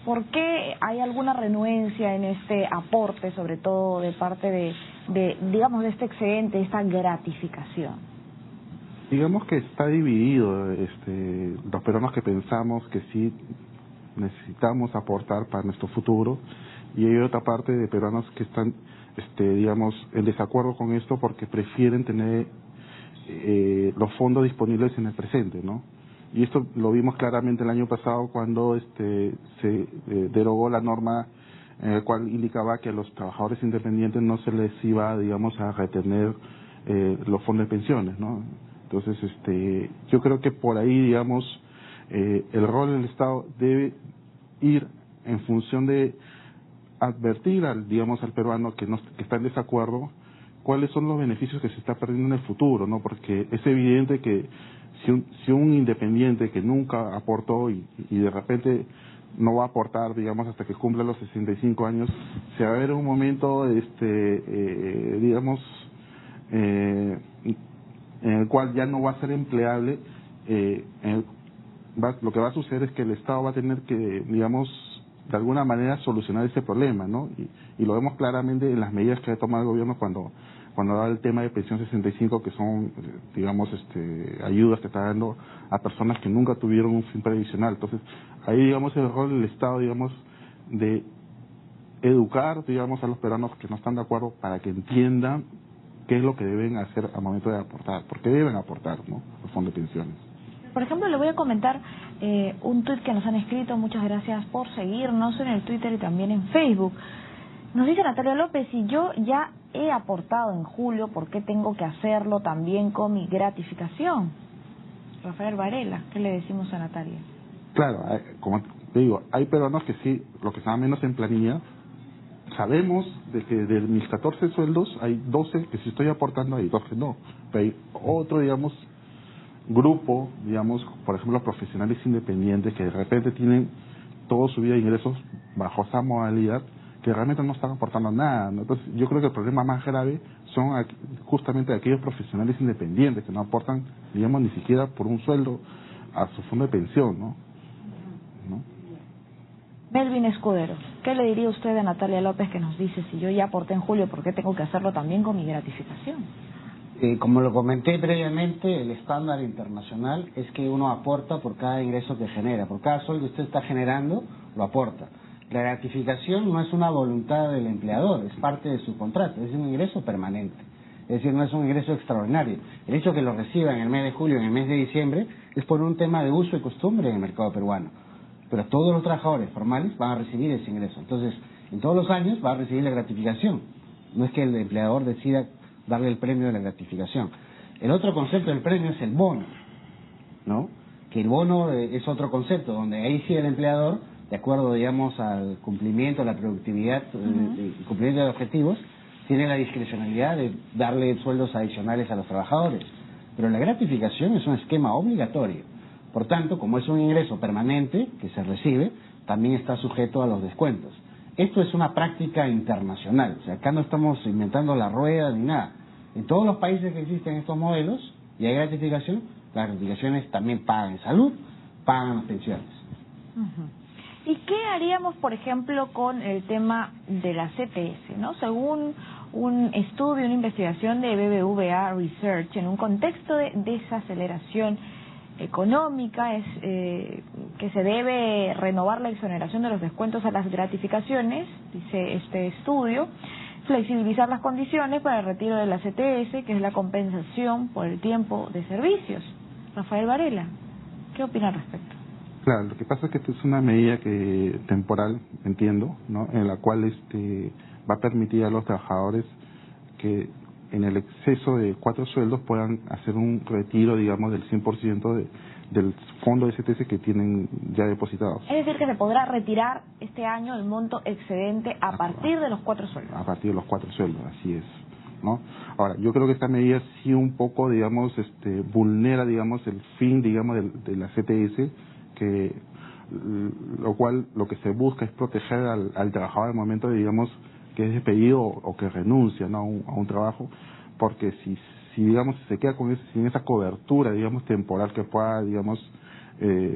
¿Por qué hay alguna renuencia en este aporte, sobre todo de parte de digamos, de este excedente, esta gratificación? Digamos que está dividido, los peruanos que pensamos que sí necesitamos aportar para nuestro futuro, y hay otra parte de peruanos que están, digamos, en desacuerdo con esto porque prefieren tener los fondos disponibles en el presente, ¿no? Y esto lo vimos claramente el año pasado cuando se derogó la norma en la cual indicaba que a los trabajadores independientes no se les iba, digamos, a retener los fondos de pensiones, ¿no? Entonces, yo creo que por ahí, digamos, el rol del Estado debe ir en función de advertir al peruano que está en desacuerdo cuáles son los beneficios que se está perdiendo en el futuro, ¿no? Porque es evidente que si un independiente que nunca aportó y de repente no va a aportar, digamos, hasta que cumpla los 65 años, se va a ver un momento, digamos, en el cual ya no va a ser empleable. Lo que va a suceder es que el Estado va a tener que, digamos, de alguna manera solucionar ese problema, ¿no? Y lo vemos claramente en las medidas que ha tomado el gobierno cuando da el tema de pensión 65, que son, digamos, ayudas que está dando a personas que nunca tuvieron un fin previsional. Entonces, ahí, digamos, el rol del Estado, digamos, de educar, digamos, a los peruanos que no están de acuerdo para que entiendan qué es lo que deben hacer al momento de aportar, porque deben aportar, ¿no?, los fondos de pensiones. Por ejemplo, le voy a comentar un tuit que nos han escrito. Muchas gracias por seguirnos en el Twitter y también en Facebook. Nos dice Natalia López, si yo ya he aportado en julio, ¿por qué tengo que hacerlo también con mi gratificación? Rafael Varela, ¿qué le decimos a Natalia? Claro, como te digo, hay peruanos que sí, lo que están menos en planilla, sabemos de que de mis 14 sueldos hay 12 que sí estoy aportando, hay 2 que no. Pero hay otro, digamos, grupo, digamos, por ejemplo, profesionales independientes que de repente tienen toda su vida de ingresos bajo esa modalidad, que realmente no están aportando nada, ¿no? Entonces yo creo que el problema más grave son justamente aquellos profesionales independientes que no aportan, digamos, ni siquiera por un sueldo a su fondo de pensión, ¿no? Melvin Escudero, ¿qué le diría usted a Natalia López que nos dice, si yo ya aporté en julio, ¿por qué tengo que hacerlo también con mi gratificación? Como lo comenté previamente, el estándar internacional es que uno aporta por cada ingreso que genera, por cada sueldo que usted está generando, lo aporta. La gratificación no es una voluntad del empleador, es parte de su contrato, es un ingreso permanente, es decir, no es un ingreso extraordinario. El hecho que lo reciba en el mes de julio, en el mes de diciembre, es por un tema de uso y costumbre en el mercado peruano. Pero todos los trabajadores formales van a recibir ese ingreso. Entonces, en todos los años va a recibir la gratificación. No es que el empleador decida darle el premio de la gratificación. El otro concepto del premio es el bono, ¿no? Que el bono es otro concepto, donde ahí sí el empleador, de acuerdo, digamos, al cumplimiento, a la productividad, el cumplimiento de objetivos, tiene la discrecionalidad de darle sueldos adicionales a los trabajadores. Pero la gratificación es un esquema obligatorio. Por tanto, como es un ingreso permanente que se recibe, también está sujeto a los descuentos. Esto es una práctica internacional, o sea, acá no estamos inventando la rueda ni nada. En todos los países que existen estos modelos y hay gratificación, las gratificaciones también pagan salud, pagan las pensiones. ¿Y qué haríamos, por ejemplo, con el tema de la CTS, ¿no? Según un estudio, una investigación de BBVA Research, en un contexto de desaceleración económica, es que se debe renovar la exoneración de los descuentos a las gratificaciones, dice este estudio, flexibilizar las condiciones para el retiro de la CTS, que es la compensación por el tiempo de servicios. Rafael Varela, ¿qué opina al respecto? Claro, lo que pasa es que esta es una medida que temporal, entiendo, ¿no? En la cual va a permitir a los trabajadores que en el exceso de 4 sueldos puedan hacer un retiro, digamos, del 100% del fondo de CTS que tienen ya depositados. Es decir, que se podrá retirar este año el monto excedente a partir de los 4 sueldos. A partir de los 4 sueldos, así es, ¿no? Ahora, yo creo que esta medida sí un poco, digamos, vulnera, digamos, el fin, digamos, de la CTS, que lo cual lo que se busca es proteger al trabajador al momento de, digamos, que es despedido o que renuncia, ¿no? a un trabajo, porque si digamos se queda sin esa cobertura, digamos, temporal que pueda, digamos,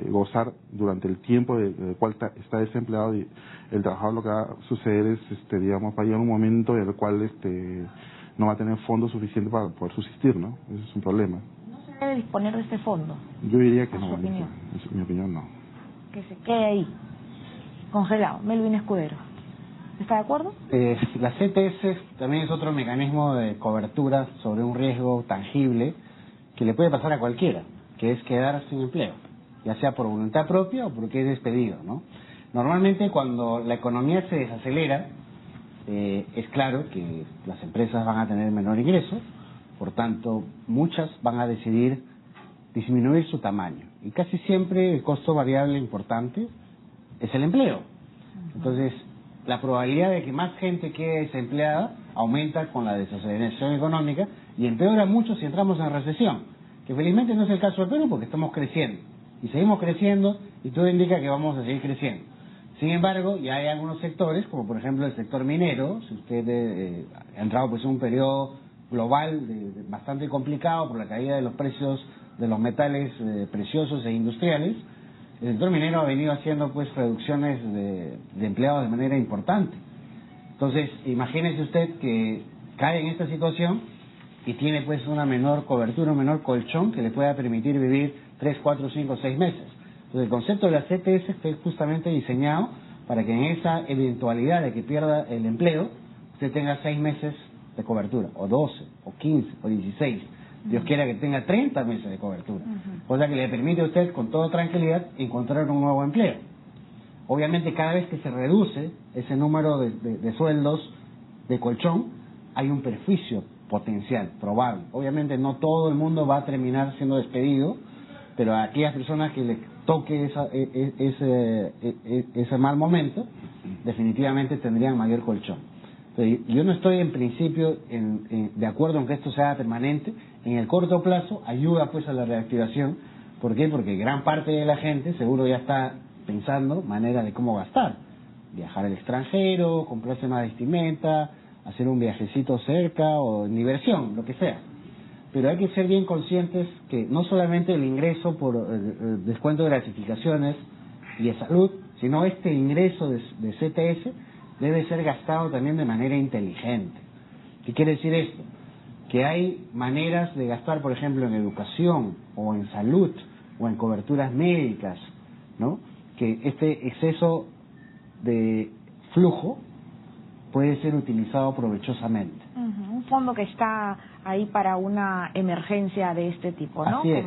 gozar durante el tiempo del cual está desempleado, y el trabajador, lo que va a suceder es, digamos, va a llegar un momento en el cual no va a tener fondos suficientes para poder subsistir, ¿no? Ese es un problema. ¿No se debe disponer de este fondo? Yo diría que no, en mi opinión no. Que se quede ahí, congelado. Melvin Escudero, ¿está de acuerdo? La CTS también es otro mecanismo de cobertura sobre un riesgo tangible que le puede pasar a cualquiera, que es quedar sin empleo, ya sea por voluntad propia o porque es despedido, ¿no? Normalmente cuando la economía se desacelera, es claro que las empresas van a tener menor ingreso, por tanto muchas van a decidir disminuir su tamaño, y casi siempre el costo variable importante es el empleo. Entonces, la probabilidad de que más gente quede desempleada aumenta con la desaceleración económica y empeora mucho si entramos en recesión, que felizmente no es el caso del Perú porque estamos creciendo y seguimos creciendo y todo indica que vamos a seguir creciendo. Sin embargo, ya hay algunos sectores, como por ejemplo el sector minero, si usted ha entrado pues en un periodo global bastante complicado por la caída de los precios de los metales preciosos e industriales, el sector minero ha venido haciendo pues reducciones de empleados de manera importante. Entonces, imagínese usted que cae en esta situación y tiene pues una menor cobertura, un menor colchón que le pueda permitir vivir 3, 4, 5, 6 meses. Entonces, el concepto de la CTS está justamente diseñado para que en esa eventualidad de que pierda el empleo, usted tenga 6 meses de cobertura, o 12, o 15, o 16. Dios quiera que tenga 30 meses de cobertura, cosa que le permite a usted con toda tranquilidad encontrar un nuevo empleo. Obviamente cada vez que se reduce ese número de sueldos de colchón, hay un perjuicio potencial, probable. Obviamente no todo el mundo va a terminar siendo despedido, pero a aquellas personas que le toque ese mal momento, definitivamente tendrían mayor colchón. Yo no estoy en principio de acuerdo en que esto sea permanente. En el corto plazo ayuda pues a la reactivación. ¿Por qué? Porque gran parte de la gente seguro ya está pensando manera de cómo gastar. viajar al extranjero, comprarse una vestimenta, hacer un viajecito cerca o en diversión, lo que sea. Pero hay que ser bien conscientes que no solamente el ingreso por descuento de gratificaciones y de salud, sino este ingreso de CTS debe ser gastado también de manera inteligente. ¿Qué quiere decir esto? Que hay maneras de gastar, por ejemplo, en educación o en salud o en coberturas médicas, ¿no? Que este exceso de flujo puede ser utilizado provechosamente. Un fondo que está ahí para una emergencia de este tipo, ¿no? Así es.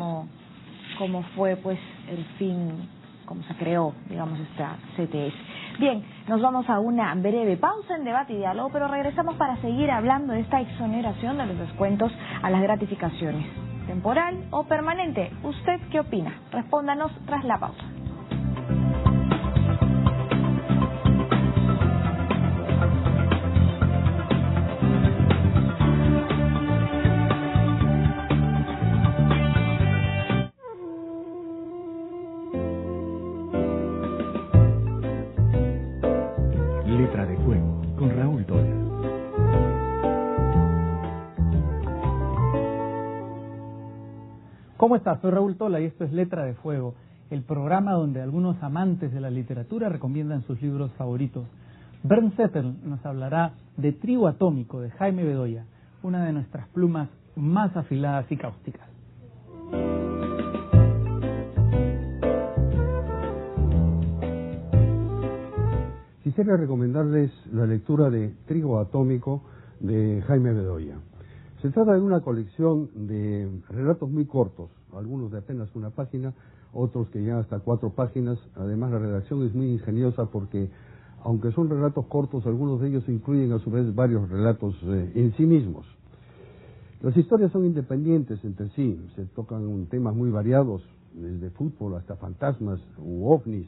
Como fue pues el fin, como se creó, digamos, esta CTS. Bien, nos vamos a una breve pausa en Debate y Diálogo, pero regresamos para seguir hablando de esta exoneración de los descuentos a las gratificaciones. ¿Temporal o permanente? ¿Usted qué opina? Respóndanos tras la pausa. Letra de Fuego, con Raúl Tola. ¿Cómo estás? Soy Raúl Tola y esto es Letra de Fuego, el programa donde algunos amantes de la literatura recomiendan sus libros favoritos. Bernd Zettel nos hablará de Trigo Atómico, de Jaime Bedoya, una de nuestras plumas más afiladas y cáusticas. Quisiera recomendarles la lectura de Trigo Atómico de Jaime Bedoya. Se trata de una colección de relatos muy cortos, algunos de apenas una página, otros que llegan hasta 4 páginas. Además, la redacción es muy ingeniosa porque, aunque son relatos cortos, algunos de ellos incluyen a su vez varios relatos en sí mismos. Las historias son independientes entre sí, se tocan temas muy variados, desde fútbol hasta fantasmas u ovnis,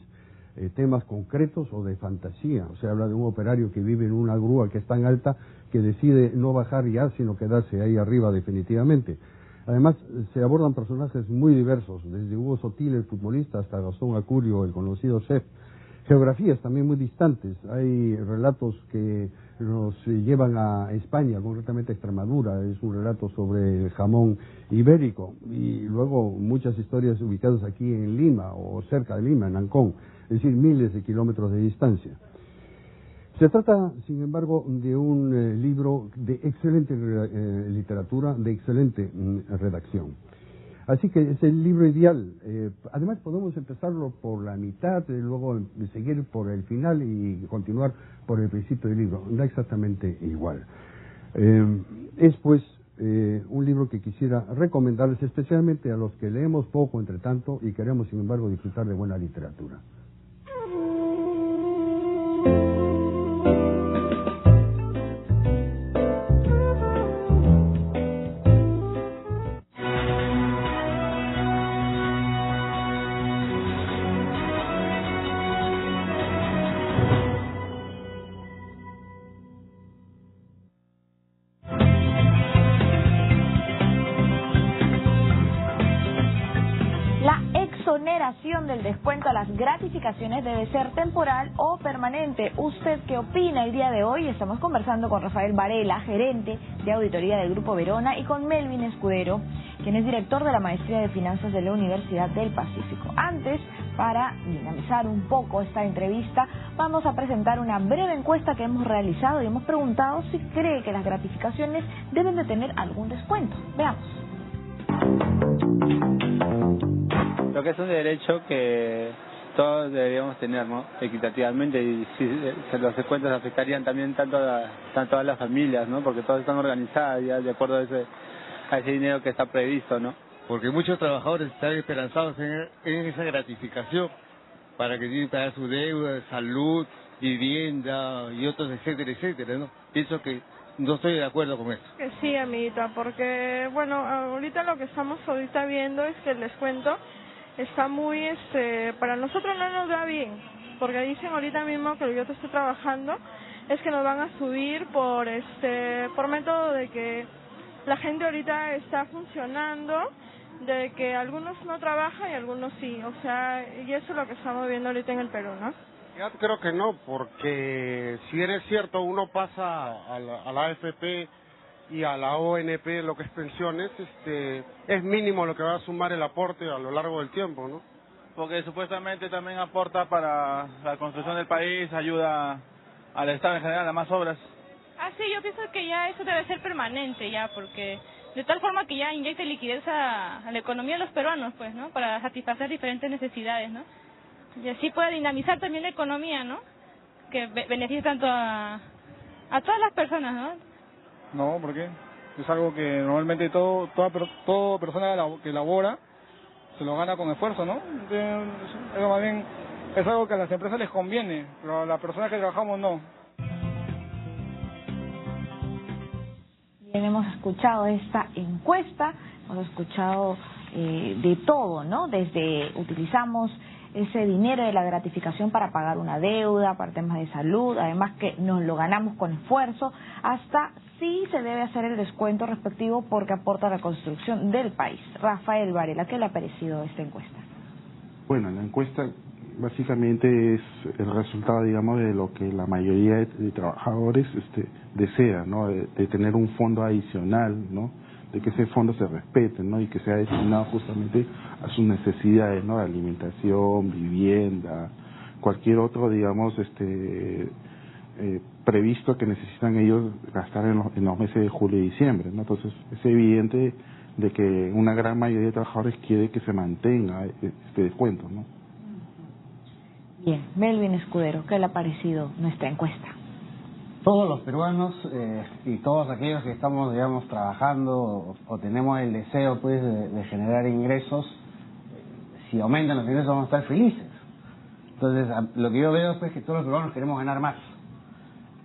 temas concretos o de fantasía. Se habla de un operario que vive en una grúa que es tan alta que decide no bajar ya, sino quedarse ahí arriba definitivamente. Además, se abordan personajes muy diversos, desde Hugo Sotil, el futbolista, hasta Gastón Acurio, el conocido chef. Geografías también muy distantes. Hay relatos que nos llevan a España, concretamente a Extremadura. Es un relato sobre el jamón ibérico. Y luego muchas historias ubicadas aquí en Lima o cerca de Lima, en Ancón. Es decir, miles de kilómetros de distancia. Se trata, sin embargo, de un libro de excelente literatura, de excelente redacción. Así que es el libro ideal. Además, podemos empezarlo por la mitad, luego seguir por el final y continuar por el principio del libro. Da exactamente igual. Es pues un libro que quisiera recomendarles especialmente a los que leemos poco entre tanto y queremos, sin embargo, disfrutar de buena literatura. Del descuento a las gratificaciones debe ser temporal o permanente. ¿Usted qué opina el día de hoy? Estamos conversando con Rafael Varela, gerente de auditoría del Grupo Verona, y con Melvin Escudero, quien es director de la Maestría de Finanzas de la Universidad del Pacífico. Antes, para dinamizar un poco esta entrevista, vamos a presentar una breve encuesta que hemos realizado y hemos preguntado si cree que las gratificaciones deben de tener algún descuento. Veamos. Lo que es un derecho que todos deberíamos tener, ¿no? Equitativamente, y si los descuentos afectarían también tanto a las familias, ¿no? Porque todas están organizadas ya de acuerdo a ese dinero que está previsto, ¿no? Porque muchos trabajadores están esperanzados en esa gratificación para que tienen que pagar su deuda, salud, vivienda y otros, etcétera, etcétera, ¿no? Pienso que no estoy de acuerdo con eso. Que sí, amiguita, porque, bueno, ahorita lo que estamos viendo es que el descuento está muy, para nosotros no nos da bien, porque dicen ahorita mismo que yo te estoy trabajando, es que nos van a subir por método de que la gente ahorita está funcionando, de que algunos no trabajan y algunos sí, o sea, y eso es lo que estamos viendo ahorita en el Perú, ¿no? Ya creo que no, porque si bien es cierto, uno pasa a la AFP y a la ONP, lo que es pensiones, es mínimo lo que va a sumar el aporte a lo largo del tiempo, ¿no? Porque supuestamente también aporta para la construcción del país, ayuda al Estado en general a más obras. Sí, yo pienso que ya eso debe ser permanente ya, porque de tal forma que ya inyecte liquidez a la economía de los peruanos, pues, ¿no? Para satisfacer diferentes necesidades, ¿no? Y así puede dinamizar también la economía, ¿no? Que beneficie tanto a todas las personas, ¿no? No, ¿por qué? Es algo que normalmente toda persona que labora se lo gana con esfuerzo, ¿no? Entonces, más bien es algo que a las empresas les conviene, pero a las personas que trabajamos no. Bien, hemos escuchado esta encuesta, hemos escuchado de todo, ¿no? Desde utilizamos ese dinero de la gratificación para pagar una deuda, para temas de salud, además que nos lo ganamos con esfuerzo, hasta si se debe hacer el descuento respectivo porque aporta a la construcción del país. Rafael Varela, ¿qué le ha parecido esta encuesta? Bueno, la encuesta básicamente es el resultado, digamos, de lo que la mayoría de trabajadores desea, ¿no? De tener un fondo adicional, ¿no? De que ese fondo se respete, ¿no? Y que sea destinado justamente a sus necesidades, ¿no? De alimentación, vivienda, cualquier otro, digamos, previsto que necesitan ellos gastar en los meses de julio y diciembre, ¿no? Entonces es evidente de que una gran mayoría de trabajadores quiere que se mantenga este descuento, ¿no? Bien, Melvin Escudero, ¿qué le ha parecido nuestra encuesta? Todos los peruanos y todos aquellos que estamos, digamos, trabajando o tenemos el deseo, pues, de generar ingresos, si aumentan los ingresos vamos a estar felices. Entonces, lo que yo veo es que todos los peruanos queremos ganar más,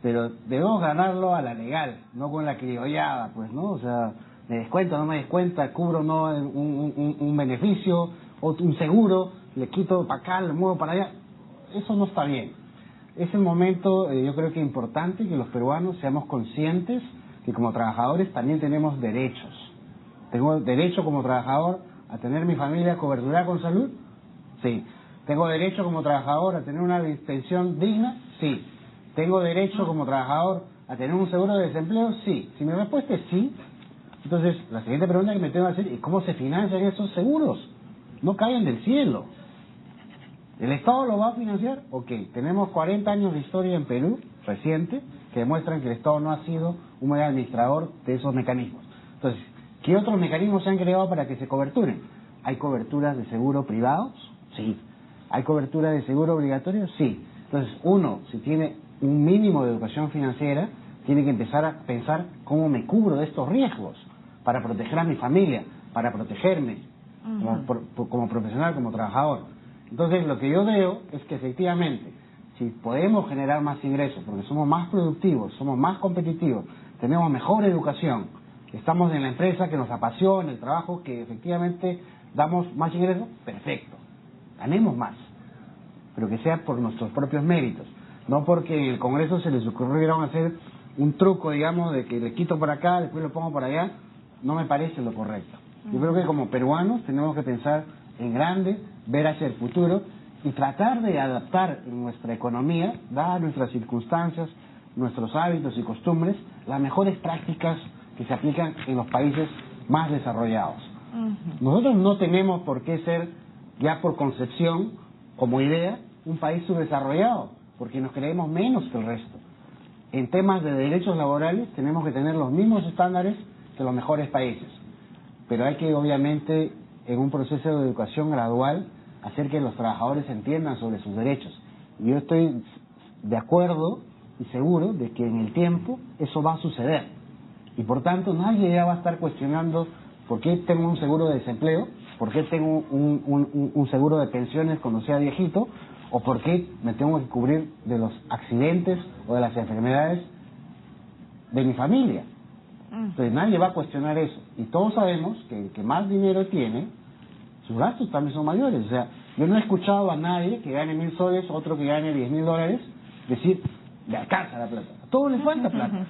pero debemos ganarlo a la legal, no con la criollada, pues, ¿no? O sea, me descuento, no me descuenta, cubro no un beneficio o un seguro, le quito para acá, le muevo para allá. Eso no está bien. Es el momento, yo creo que importante que los peruanos seamos conscientes que como trabajadores también tenemos derechos. ¿Tengo derecho como trabajador a tener mi familia cobertura con salud? Sí. ¿Tengo derecho como trabajador a tener una pensión digna? Sí. ¿Tengo derecho como trabajador a tener un seguro de desempleo? Sí. Si mi respuesta es sí, entonces la siguiente pregunta que me tengo que hacer es ¿cómo se financian esos seguros? No caen del cielo. ¿El Estado lo va a financiar? Ok, tenemos 40 años de historia en Perú, reciente, que demuestran que el Estado no ha sido un buen administrador de esos mecanismos. Entonces, ¿qué otros mecanismos se han creado para que se coberturen? ¿Hay coberturas de seguro privados? Sí. ¿Hay cobertura de seguro obligatorio? Sí. Entonces, uno, si tiene un mínimo de educación financiera, tiene que empezar a pensar cómo me cubro de estos riesgos para proteger a mi familia, para protegerme como profesional, como trabajador. Entonces, lo que yo veo es que efectivamente, si podemos generar más ingresos, porque somos más productivos, somos más competitivos, tenemos mejor educación, estamos en la empresa que nos apasiona, el trabajo que efectivamente damos más ingresos, perfecto, ganemos más, pero que sea por nuestros propios méritos, no porque en el Congreso se les ocurrieron hacer un truco, digamos, de que le quito por acá, después lo pongo por allá, no me parece lo correcto. Yo creo que como peruanos tenemos que pensar en grande, ver hacia el futuro y tratar de adaptar en nuestra economía, dadas nuestras circunstancias, nuestros hábitos y costumbres, las mejores prácticas que se aplican en los países más desarrollados. Nosotros no tenemos por qué ser, ya por concepción, como idea, un país subdesarrollado, porque nos creemos menos que el resto. En temas de derechos laborales tenemos que tener los mismos estándares que los mejores países, pero hay que, obviamente, en un proceso de educación gradual, hacer que los trabajadores entiendan sobre sus derechos. Y yo estoy de acuerdo y seguro de que en el tiempo eso va a suceder. Y por tanto nadie ya va a estar cuestionando por qué tengo un seguro de desempleo, por qué tengo un seguro de pensiones cuando sea viejito, o por qué me tengo que cubrir de los accidentes o de las enfermedades de mi familia. Entonces nadie va a cuestionar eso. Y todos sabemos que el que más dinero tiene, sus gastos también son mayores. O sea, yo no he escuchado a nadie que gane 1.000 soles, otro que gane 10.000 decir, le alcanza la plata. A todos les falta plata.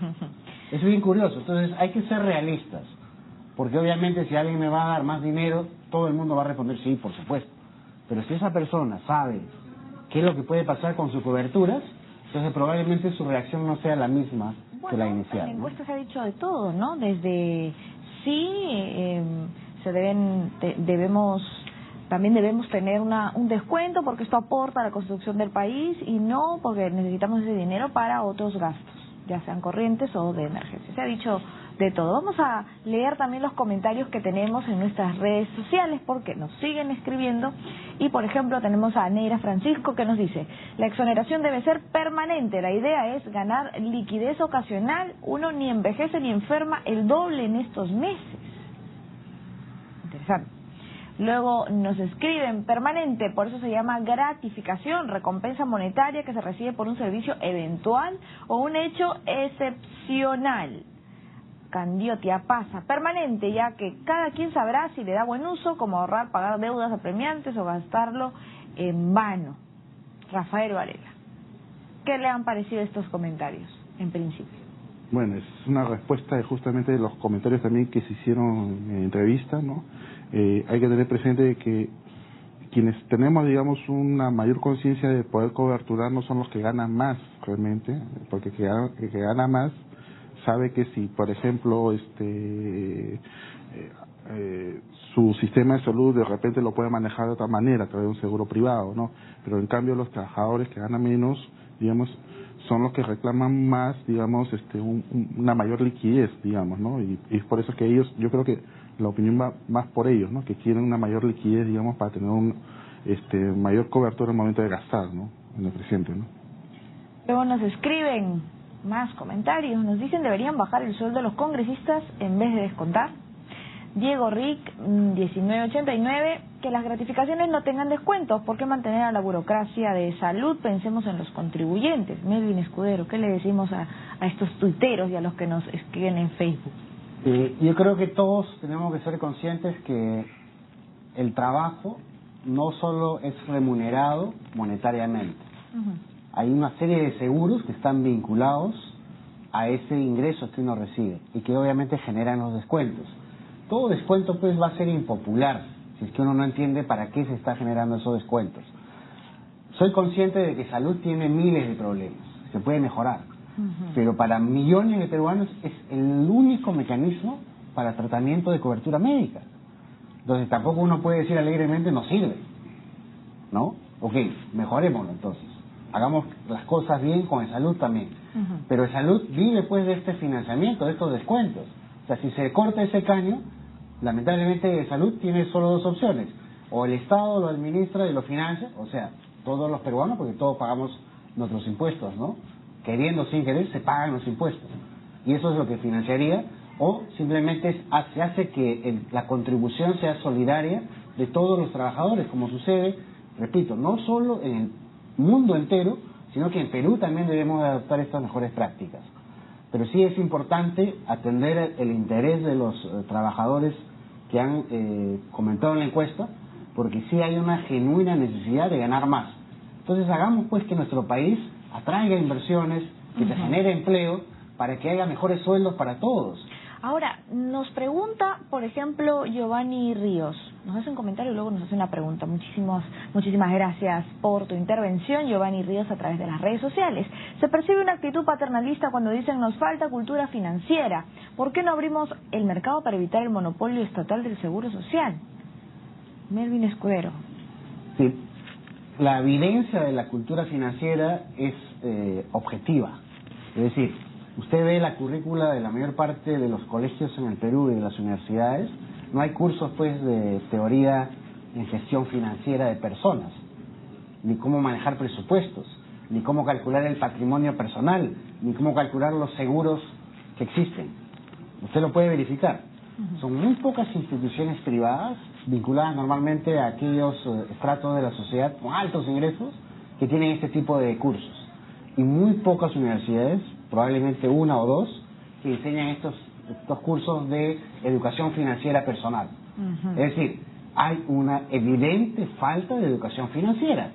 Es bien curioso. Entonces hay que ser realistas. Porque obviamente si alguien me va a dar más dinero, todo el mundo va a responder sí, por supuesto. Pero si esa persona sabe qué es lo que puede pasar con sus coberturas, entonces probablemente su reacción no sea la misma que la inicial. En la encuesta se ha dicho de todo, ¿no? Desde también debemos tener un descuento porque esto aporta a la construcción del país, y no porque necesitamos ese dinero para otros gastos, ya sean corrientes o de emergencia. Se ha dicho de todo. Vamos a leer también los comentarios que tenemos en nuestras redes sociales porque nos siguen escribiendo. Y por ejemplo tenemos a Neira Francisco que nos dice: la exoneración debe ser permanente, la idea es ganar liquidez ocasional, uno ni envejece ni enferma el doble en estos meses. Interesante. Luego nos escriben: permanente, por eso se llama gratificación, recompensa monetaria que se recibe por un servicio eventual o un hecho excepcional. Candiotia pasa, permanente, ya que cada quien sabrá si le da buen uso, como ahorrar, pagar deudas apremiantes o gastarlo en vano. Rafael Varela, ¿qué le han parecido estos comentarios en principio? Bueno, es una respuesta justamente de los comentarios también que se hicieron en entrevista, ¿no? Hay que tener presente que quienes tenemos, digamos, una mayor conciencia de poder coberturar no son los que ganan más realmente, porque el que gana más sabe que si, por ejemplo, su sistema de salud de repente lo puede manejar de otra manera, a través de un seguro privado, ¿no? Pero en cambio los trabajadores que ganan menos, digamos, son los que reclaman más, digamos, una mayor liquidez, digamos, ¿no? Y es por eso que ellos, yo creo que la opinión va más por ellos, ¿no? Que quieren una mayor liquidez, digamos, para tener mayor cobertura en el momento de gastar, ¿no? En el presente, ¿no? Luego nos escriben más comentarios, nos dicen: deberían bajar el sueldo de los congresistas en vez de descontar. Diego Rick 1989, que las gratificaciones no tengan descuentos, ¿por qué mantener a la burocracia de salud? Pensemos en los contribuyentes. Melvin Escudero, ¿qué le decimos a estos tuiteros y a los que nos escriben en Facebook? Yo creo que todos tenemos que ser conscientes que el trabajo no solo es remunerado monetariamente. Hay una serie de seguros que están vinculados a ese ingreso que uno recibe y que obviamente generan los descuentos. Todo descuento pues va a ser impopular si es que uno no entiende para qué se está generando esos descuentos. Soy consciente de que salud tiene miles de problemas, se puede mejorar, pero para millones de peruanos es el único mecanismo para tratamiento de cobertura médica. Entonces tampoco uno puede decir alegremente no sirve, ¿no? Ok, mejorémoslo entonces. Hagamos las cosas bien con el salud también. Pero el salud vive pues de este financiamiento, de estos descuentos. O sea, si se corta ese caño, lamentablemente el salud tiene solo dos opciones: o el Estado lo administra y lo financia, o sea, todos los peruanos, porque todos pagamos nuestros impuestos, ¿no? Queriendo o sin querer se pagan los impuestos. Y eso es lo que financiaría, o simplemente se hace que la contribución sea solidaria de todos los trabajadores, como sucede, repito, no solo en el mundo entero, sino que en Perú también debemos adoptar estas mejores prácticas. Pero sí es importante atender el interés de los trabajadores que han comentado en la encuesta, porque sí hay una genuina necesidad de ganar más. Entonces hagamos pues que nuestro país atraiga inversiones, que se genere empleo, para que haya mejores sueldos para todos. Ahora, nos pregunta, por ejemplo, Giovanni Ríos, nos hace un comentario y luego nos hace una pregunta. Muchísimas gracias por tu intervención, Giovanni Ríos, a través de las redes sociales. Se percibe una actitud paternalista cuando dicen nos falta cultura financiera. ¿Por qué no abrimos el mercado para evitar el monopolio estatal del seguro social? Melvin Escudero. Sí, la evidencia de la cultura financiera es objetiva. Es decir, usted ve la currícula de la mayor parte de los colegios en el Perú y de las universidades, no hay cursos pues de teoría en gestión financiera de personas, ni cómo manejar presupuestos, ni cómo calcular el patrimonio personal, ni cómo calcular los seguros que existen. Usted lo puede verificar. Son muy pocas instituciones privadas vinculadas normalmente a aquellos estratos de la sociedad con altos ingresos que tienen este tipo de cursos. Y muy pocas universidades, probablemente una o dos, que enseñan estos cursos de educación financiera personal. Es decir, hay una evidente falta de educación financiera.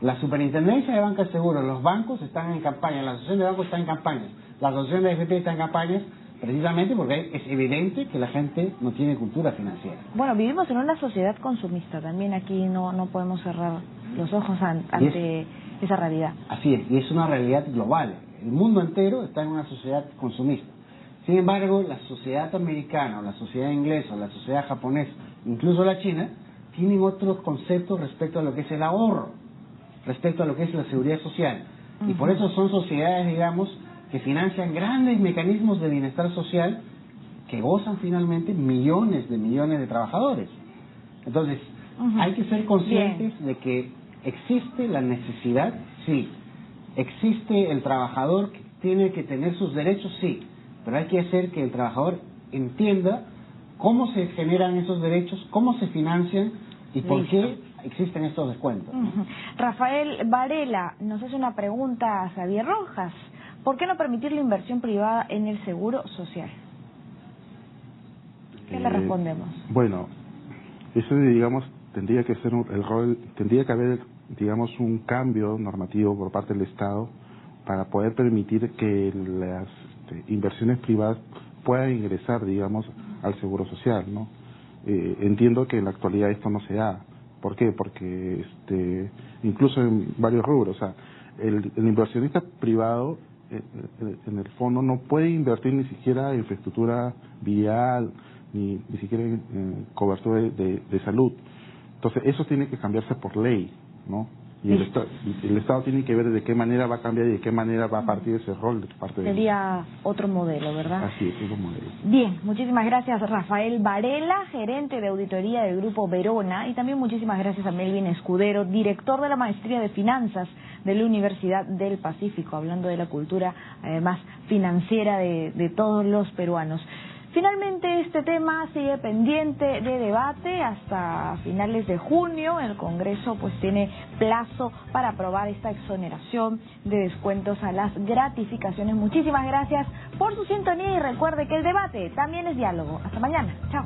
La Superintendencia de Banca de Seguros, los bancos están en campaña, la Asociación de Bancos está en campaña, la Asociación de AFP está en campañas, precisamente porque es evidente que la gente no tiene cultura financiera. Bueno, vivimos en una sociedad consumista, también aquí no podemos cerrar los ojos ante esa realidad. Así es, y es una realidad global. El mundo entero está en una sociedad consumista. Sin embargo, la sociedad americana, o la sociedad inglesa, o la sociedad japonesa, incluso la china, tienen otros conceptos respecto a lo que es el ahorro, respecto a lo que es la seguridad social. Y por eso son sociedades, digamos, que financian grandes mecanismos de bienestar social que gozan finalmente millones de trabajadores. Entonces, hay que ser conscientes de que existe la necesidad, sí. Existe el trabajador que tiene que tener sus derechos, sí. Pero hay que hacer que el trabajador entienda cómo se generan esos derechos, cómo se financian y por qué existen estos descuentos. Rafael Varela nos hace una pregunta a Xavier Rojas. ¿Por qué no permitir la inversión privada en el seguro social? ¿Qué le respondemos? Bueno, eso, digamos, tendría que ser tendría que haber, digamos, un cambio normativo por parte del Estado para poder permitir que las inversiones privadas puedan ingresar, digamos, al seguro social, ¿no? Entiendo que en la actualidad esto no se da. ¿Por qué? Porque incluso en varios rubros, o sea, el inversionista privado en el fondo no puede invertir ni siquiera en infraestructura vial, ni siquiera en cobertura de salud. Entonces eso tiene que cambiarse por ley, ¿no? Y el Estado tiene que ver de qué manera va a cambiar y de qué manera va a partir ese rol de parte de Sería otro modelo, ¿verdad? Así es, otro modelo. Bien, muchísimas gracias Rafael Varela, gerente de auditoría del Grupo Verona, y también muchísimas gracias a Melvin Escudero, director de la Maestría de Finanzas de la Universidad del Pacífico, hablando de la cultura, además, financiera de todos los peruanos. Finalmente, este tema sigue pendiente de debate hasta finales de junio. El Congreso pues tiene plazo para aprobar esta exoneración de descuentos a las gratificaciones. Muchísimas gracias por su sintonía y recuerde que el debate también es diálogo. Hasta mañana. Chao.